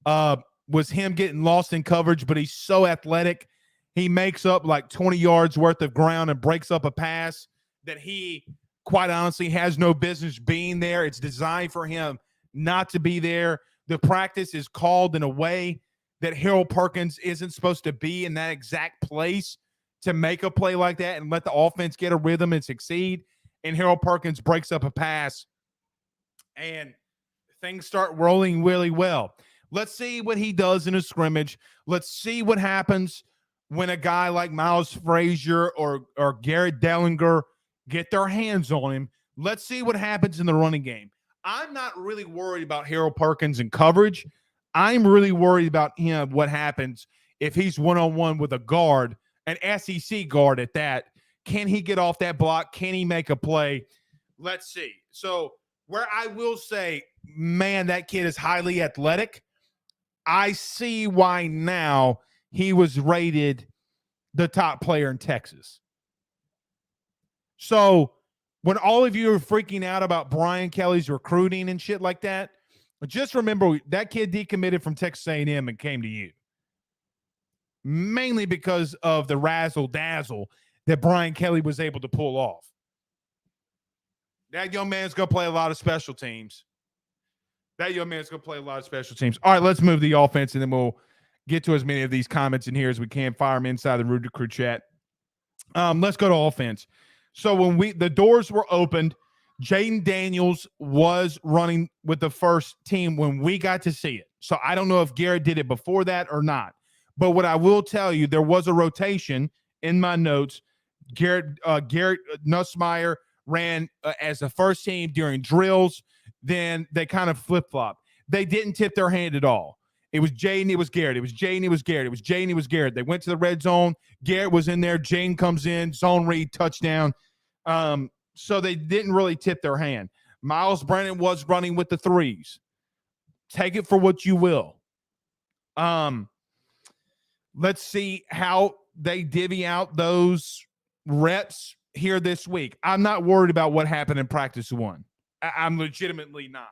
was him getting lost in coverage, but he's so athletic. He makes up like 20 yards worth of ground and breaks up a pass that he, quite honestly, has no business being there. It's designed for him not to be there. The practice is called in a way that Harold Perkins isn't supposed to be in that exact place to make a play like that and let the offense get a rhythm and succeed. And Harold Perkins breaks up a pass, and things start rolling really well. Let's see what he does in a scrimmage. Let's see what happens when a guy like Miles Frazier or Garrett Dellinger get their hands on him. Let's see what happens in the running game. I'm not really worried about Harold Perkins in coverage. I'm really worried about him, what happens if he's one-on-one with a guard, an SEC guard at that. Can he get off that block? Can he make a play? Let's see. So where I will say, man, that kid is highly athletic, I see why now he was rated the top player in Texas. So when all of you are freaking out about Brian Kelly's recruiting and shit like that, just remember that kid decommitted from Texas A&M and came to you. Mainly because of the razzle-dazzle that Brian Kelly was able to pull off. That young man's going to play a lot of special teams. All right, let's move the offense, and then we'll get to as many of these comments in here as we can. Fire them inside the Rude Crew chat. Let's go to offense. So when the doors were opened, Jaden Daniels was running with the first team when we got to see it. So I don't know if Garrett did it before that or not. But what I will tell you, there was a rotation in my notes. Garrett Nussmeier ran as the first team during drills. Then they kind of flip-flopped. They didn't tip their hand at all. It was Jaden, it was Garrett. It was Jaden, it was Garrett. It was Jaden, it was Garrett. They went to the red zone. Garrett was in there. Jaden comes in, zone read, touchdown. So they didn't really tip their hand. Miles Brennan was running with the threes. Take it for what you will. Let's see how they divvy out those reps here this week. I'm not worried about what happened in practice one. I'm legitimately not.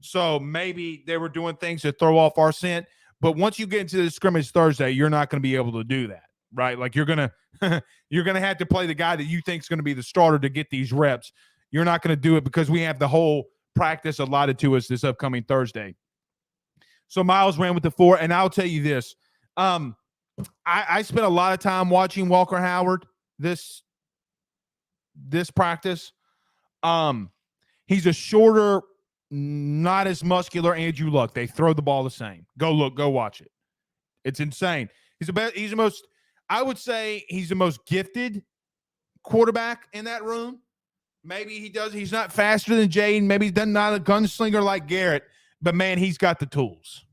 So maybe they were doing things to throw off our scent, but once you get into the scrimmage Thursday, you're not going to be able to do that, right? Like you're going to have to play the guy that you think is going to be the starter to get these reps. You're not going to do it because we have the whole practice allotted to us this upcoming Thursday. So Miles ran with the 4, and I'll tell you this. I spent a lot of time watching Walker Howard this practice. He's a shorter, not as muscular Andrew Luck. They throw the ball the same. Go watch it. It's insane. He's the most, I would say he's the most gifted quarterback in that room. Maybe he's not faster than Jaden. Maybe he's not a gunslinger like Garrett, but man, he's got the tools.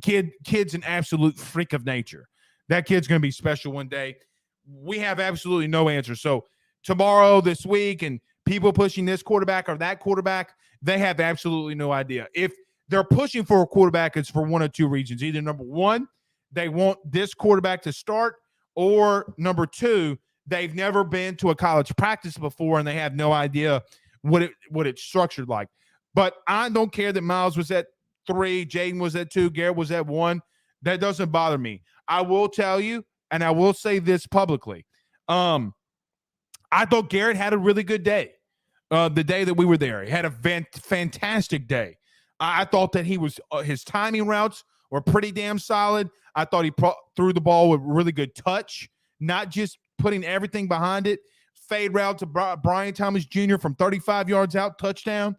Kid's an absolute freak of nature. That kid's going to be special one day. We have absolutely no answer. So tomorrow, this week, and people pushing this quarterback or that quarterback, they have absolutely no idea. If they're pushing for a quarterback, it's for one of two reasons. Either number one, they want this quarterback to start, or number two, they've never been to a college practice before and they have no idea what it's structured like. But I don't care that Miles was at 3, Jaden was at 2, Garrett was at 1. That doesn't bother me. I will tell you, and I will say this publicly. I thought Garrett had a really good day. The day that we were there, he had a fantastic day. I thought that his timing routes were pretty damn solid. I thought he threw the ball with really good touch, not just putting everything behind it. Fade route to Brian Thomas Jr. from 35 yards out, touchdown.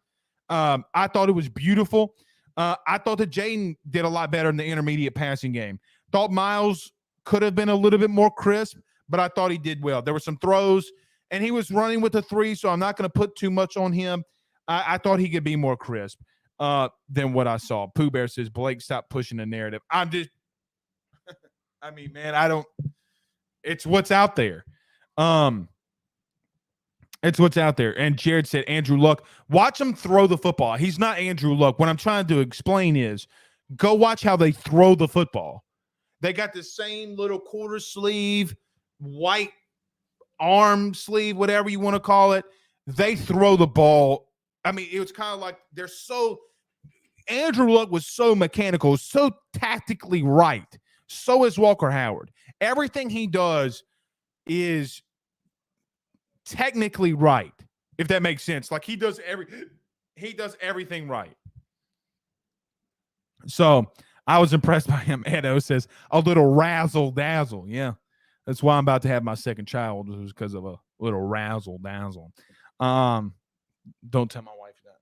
I thought it was beautiful. I thought that Jaden did a lot better in the intermediate passing game. Thought Miles could have been a little bit more crisp, but I thought he did well. There were some throws, and he was running with the 3, so I'm not going to put too much on him. I thought he could be more crisp than what I saw. Pooh Bear says, Blake, stop pushing the narrative. I'm just – I mean, man, it's what's out there. It's what's out there. And Jared said, Andrew Luck, watch him throw the football. He's not Andrew Luck. What I'm trying to explain is go watch how they throw the football. They got the same little quarter sleeve, white arm sleeve, whatever you want to call it. They throw the ball I mean, it was kind of like Andrew Luck was so mechanical, so tactically right. So is Walker Howard. Everything he does is technically right, if that makes sense. Like he does everything right. So I was impressed by him. Edo says a little razzle dazzle. Yeah, that's why I'm about to have my second child, was because of a little razzle dazzle. Don't tell my wife that.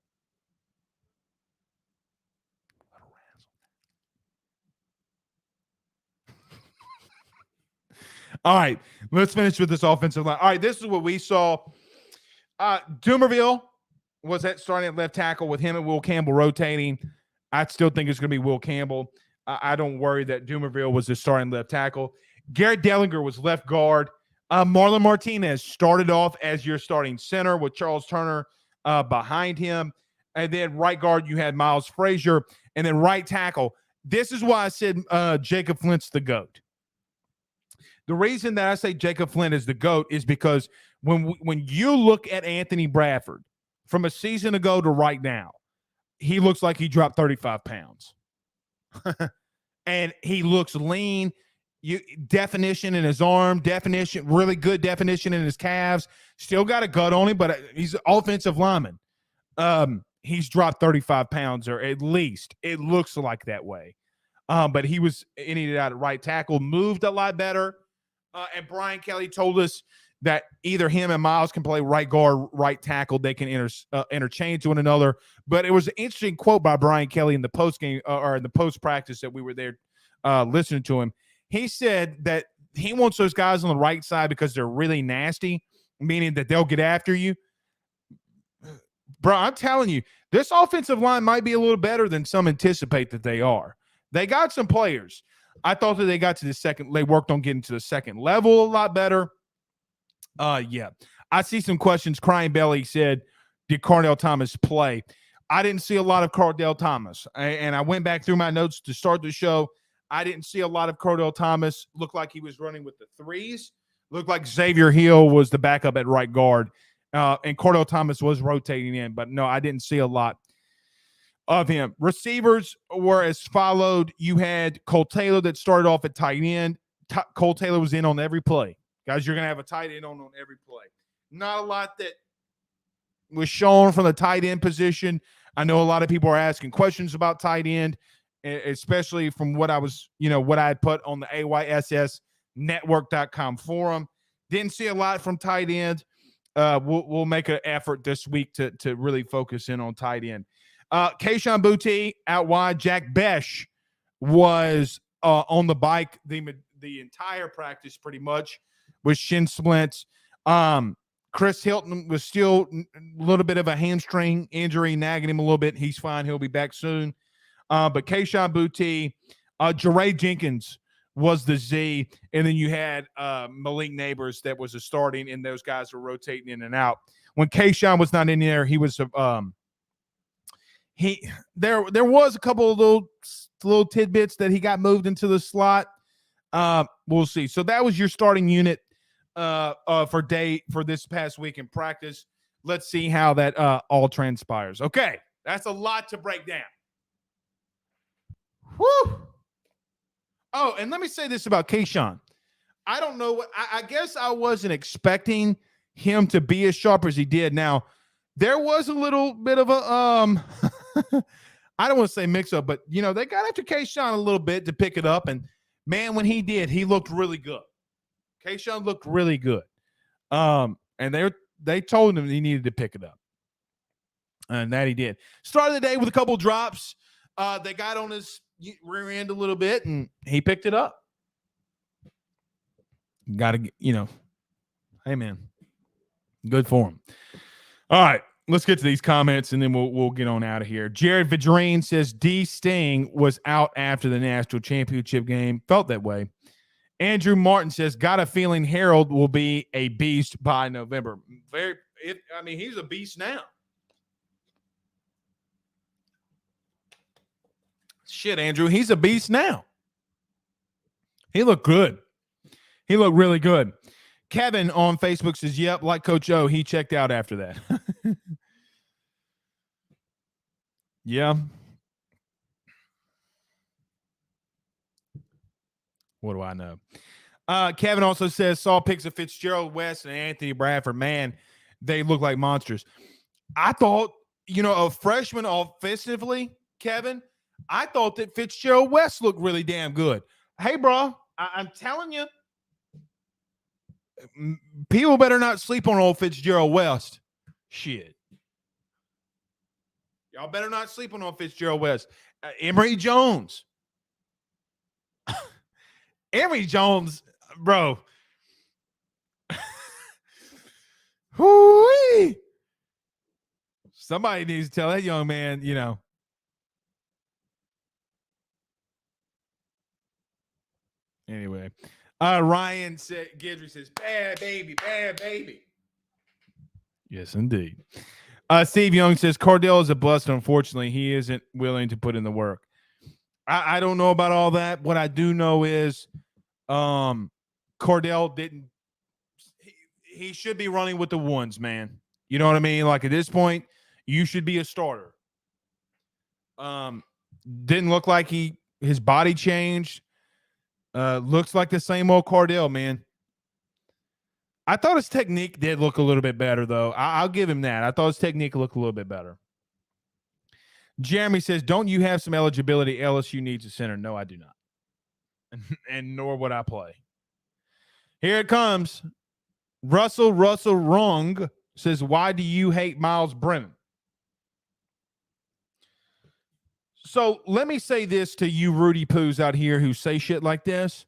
All right, let's finish with this offensive line. All right, this is what we saw. Dumerville was starting at left tackle with him and Will Campbell rotating. I still think it's going to be Will Campbell. I don't worry that Dumerville was the starting left tackle. Garrett Dellinger was left guard. Marlon Martinez started off as your starting center with Charles Turner behind him. And then right guard, you had Miles Frazier. And then right tackle. This is why I said Jacob Flint's the GOAT. The reason that I say Jacob Flint is the GOAT is because when you look at Anthony Bradford from a season ago to right now, he looks like he dropped 35 pounds. And he looks lean. Definition in his arm, really good definition in his calves. Still got a gut on him, but he's an offensive lineman. He's dropped 35 pounds, or at least it looks like that way. But he was in and out at right tackle, moved a lot better. And Brian Kelly told us that either him and Miles can play right guard, right tackle. They can interchange one another. But it was an interesting quote by Brian Kelly in the post game or in the post practice that we were there listening to him. He said that he wants those guys on the right side because they're really nasty, meaning that they'll get after you. Bro, I'm telling you, this offensive line might be a little better than some anticipate that they are. They got some players. I thought that they got to the second. They worked on getting to the second level a lot better. Yeah. I see some questions. Crying Belly said, did Cardell Thomas play? I didn't see a lot of Cardell Thomas. And I went back through my notes to start the show. I didn't see a lot of Cardell Thomas. Looked like he was running with the threes. Looked like Xavier Hill was the backup at right guard. And Cardell Thomas was rotating in. But no, I didn't see a lot of him. Receivers were as followed. You had Cole Taylor that started off at tight end. Cole Taylor was in on every play. Guys, you're going to have a tight end on every play. Not a lot that was shown from the tight end position. I know a lot of people are asking questions about tight end, especially from what I was, what I had put on the AYSSnetwork.com forum. Didn't see a lot from tight end. We'll make an effort this week to really focus in on tight end. Kayshon Boutte out wide. Jack Besh was on the bike the entire practice pretty much with shin splints. Chris Hilton was still a little bit of a hamstring injury, nagging him a little bit. He's fine. He'll be back soon. But Kayshon Boutte, Jeray Jenkins was the Z, and then you had Malik Neighbors that was a starting, and those guys were rotating in and out. When Kayshon was not in there, he was there was a couple of little tidbits that he got moved into the slot. We'll see. So that was your starting unit for this past week in practice. Let's see how that all transpires. Okay, that's a lot to break down. Whew. Oh, and let me say this about Kayshon. I don't know what I guess I wasn't expecting him to be as sharp as he did. Now, there was a little bit of a I don't want to say mix up, but they got after Kayshon a little bit to pick it up, and man, when he did, he looked really good. Kayshon looked really good. And they told him he needed to pick it up. And that he did. Started the day with a couple drops. They got on his rear end a little bit, and he picked it up. Got to, hey, man, good for him. All right, let's get to these comments, and then we'll get on out of here. Jared Vidrine says D Sting was out after the national championship game. Felt that way. Andrew Martin says, got a feeling Harold will be a beast by November. He's a beast now. Shit, Andrew, he's a beast now. He looked good. He looked really good. Kevin on Facebook says, yep, like Coach O, he checked out after that. Yeah. What do I know? Kevin also says Saul picks of Fitzgerald West and Anthony Bradford. Man, they look like monsters. I thought, a freshman offensively, Kevin, I thought that Fitzgerald West looked really damn good. Hey, bro, I'm telling you, people better not sleep on old Fitzgerald West. Shit. Y'all better not sleep on old Fitzgerald West. Emory Jones. Emory Jones, bro. Hoo-wee. Somebody needs to tell that young man, Anyway, Ryan Gidry says, bad baby. Yes, indeed. Steve Young says, Cordell is a bust. Unfortunately, he isn't willing to put in the work. I don't know about all that. What I do know is Cordell didn't. He should be running with the ones, man. You know what I mean? Like at this point, you should be a starter. Didn't look like his body changed. Looks like the same old Cordell, man. I thought his technique did look a little bit better, though. I'll give him that. I thought his technique looked a little bit better. Jeremy says, don't you have some eligibility? LSU needs a center. No, I do not. And nor would I play. Here it comes. Russell Wrong says, why do you hate Miles Brennan? So let me say this to you Rudy Poos out here who say shit like this.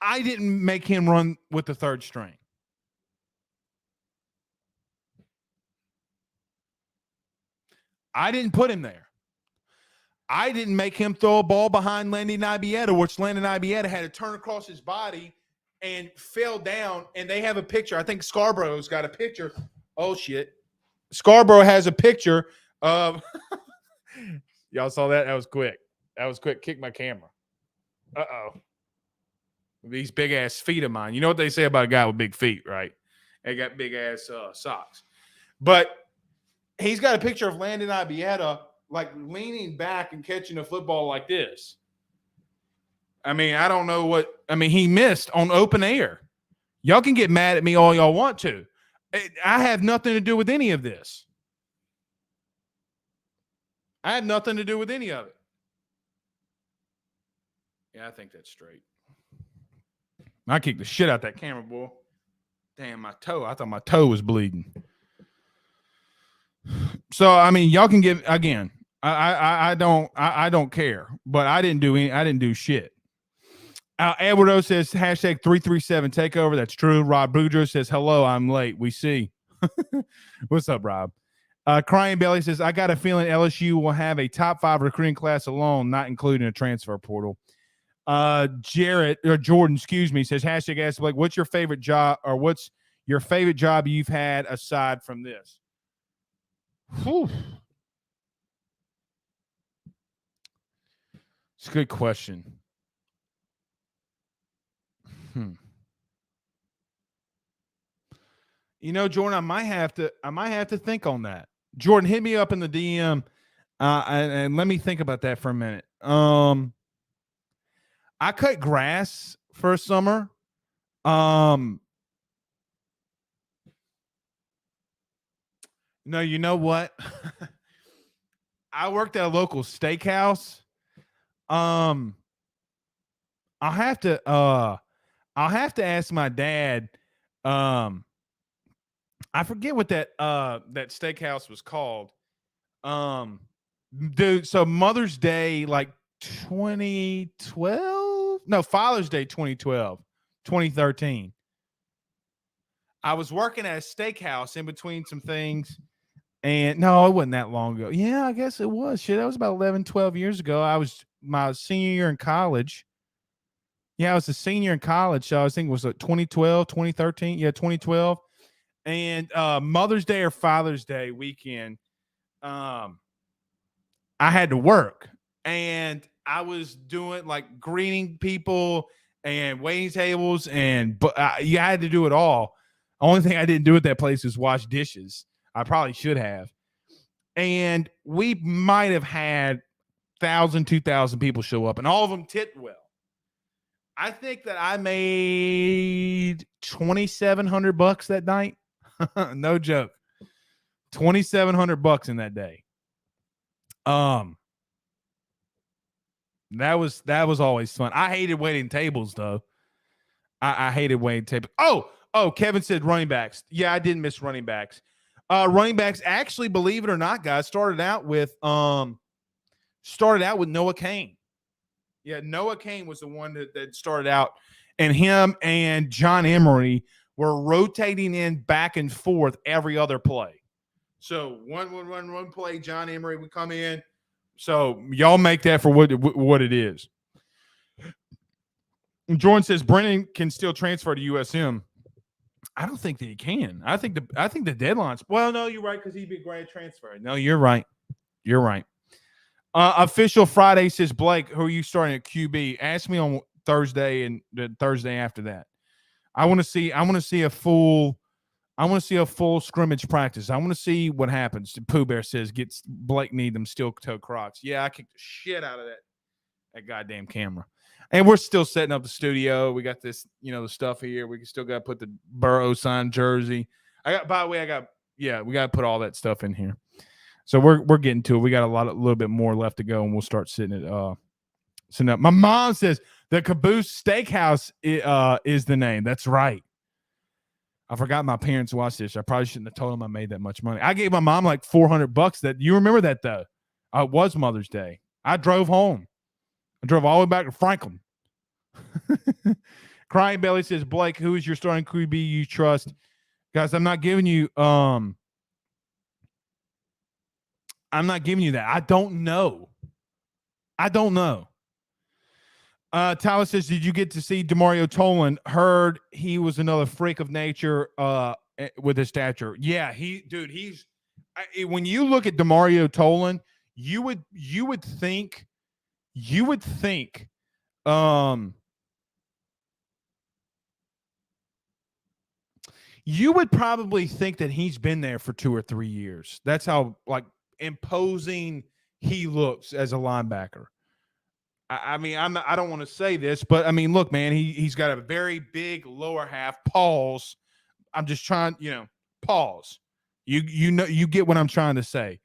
I didn't make him run with the third string. I didn't put him there. I didn't make him throw a ball behind Landon Ibieta, which Landon Ibieta had to turn across his body and fell down. And they have a picture. I think Scarborough's got a picture. Oh, shit. Scarborough has a picture of – y'all saw that? That was quick. Kick my camera. Uh-oh. These big-ass feet of mine. You know what they say about a guy with big feet, right? They got big-ass socks. But he's got a picture of Landon Ibieta like leaning back and catching a football like this. I mean, I don't know what – I mean, he missed on open air. Y'all can get mad at me all y'all want to. I have nothing to do with any of this. I had nothing to do with any of it. Yeah, I think that's straight. I kicked the shit out that camera, boy. Damn, my toe. I thought my toe was bleeding. So, I mean, y'all can give again. I don't care, but I didn't do shit. Edwardo says hashtag 337 takeover. That's true. Rob Boudreaux says hello. I'm late. We see. What's up, Rob? Crying Belly says I got a feeling LSU will have a top 5 recruiting class alone, not including a transfer portal. Jordan, excuse me, says hashtag ask Blake, what's your favorite job or what's your favorite job you've had aside from this? Whew. It's a good question. You know, Jordan, I might have to think on that. Jordan, hit me up in the DM, and let me think about that for a minute. I cut grass for a summer. No, you know what? I worked at a local steakhouse. I'll have to ask my dad. I forget what that steakhouse was called. Dude, so Mother's Day, like 2012? No, Father's Day 2012, 2013. I was working at a steakhouse in between some things. And no, it wasn't that long ago. Yeah, I guess it was. Shit, that was about 11, 12 years ago. I was my senior year in college. Yeah, I was a senior in college. So I was thinking it was like 2012, 2013. Yeah, 2012. And Mother's Day or Father's Day weekend, I had to work. And I was doing like greeting people and waiting tables. And you had to do it all. Only thing I didn't do at that place was wash dishes. I probably should have. And we might have had 1,000, 2,000 people show up, and all of them tipped well. I think that I made $2,700 that night. No joke. $2,700 in that day. That was always fun. I hated waiting tables though. I hated waiting tables. Oh, Kevin said running backs. Yeah, I didn't miss running backs. Running backs, actually, believe it or not, guys, started out with Noah Cain. Yeah, Noah Cain was the one that started out, and him and John Emery were rotating in back and forth every other play. So one play, John Emery would come in. So y'all make that for what it is. Jordan says Brennan can still transfer to USM. I don't think that he can. I think the deadline's. Well, no, you're right, because he'd be grad transfer. No, you're right. You're right. Official Friday says Blake, who are you starting at QB? Ask me on Thursday and the Thursday after that. I want to see a full scrimmage practice. I want to see what happens. Pooh Bear says gets Blake need them steel toe Crocs. Yeah, I kicked the shit out of that goddamn camera. And we're still setting up the studio. We got this, the stuff here. We still got to put the Burrow signed jersey. We got to put all that stuff in here. So we're getting to it. We got a little bit more left to go, and we'll start setting up. My mom says the Caboose Steakhouse is the name. That's right. I forgot my parents watched this. I probably shouldn't have told them I made that much money. I gave my mom like $400. That you remember that though? It was Mother's Day. I drove home. I drove all the way back to Franklin. Crying Belly says, Blake, who is your starting QB you trust? Guys, I'm not giving you that. I don't know. Tyler says, did you get to see Demario Tolan? Heard he was another freak of nature with his stature. Yeah, when you look at Demario Tolan, you would think you would probably think that he's been there for 2 or 3 years. That's how imposing he looks as a linebacker. I don't want to say this, but I mean, look, man, he's got a very big lower half. Pause. I'm just trying, pause. You get what I'm trying to say.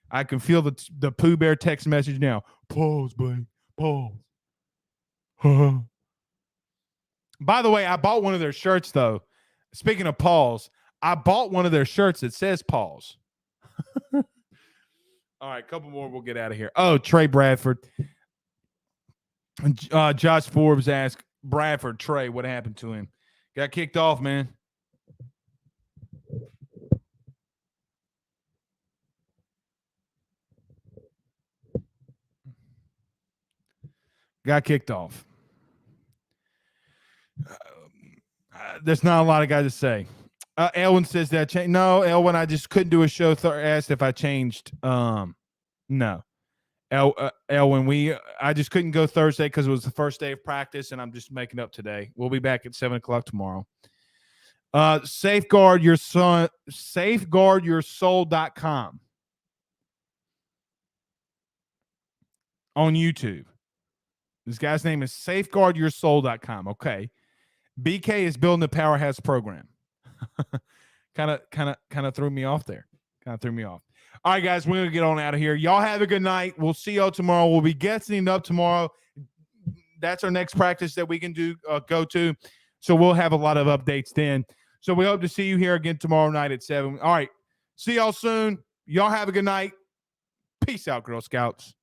I can feel the Pooh Bear text message now. Pause, Blake. Pause. By the way, I bought one of their shirts though. Speaking of pause, I bought one of their shirts that says pause. All right, a couple more. We'll get out of here. Oh, Trey Bradford. Josh Forbes asked Bradford, Trey, what happened to him? Got kicked off, man. Got kicked off. There's not a lot of guys to say. Elwin says that change. No, Elwin, I just couldn't do a show. Asked if I changed. No. Elwin, I just couldn't go Thursday because it was the first day of practice, and I'm just making up today. We'll be back at 7:00 tomorrow. Safeguardyoursoul.com on YouTube. This guy's name is safeguardyoursoul.com. Okay. BK is building the Powerhouse program. kind of threw me off there. All right, guys, we're going to get on out of here. Y'all have a good night. We'll see y'all tomorrow. We'll be guessing up tomorrow. That's our next practice that we can go to. So we'll have a lot of updates then. So we hope to see you here again tomorrow night at 7. All right. See y'all soon. Y'all have a good night. Peace out, Girl Scouts.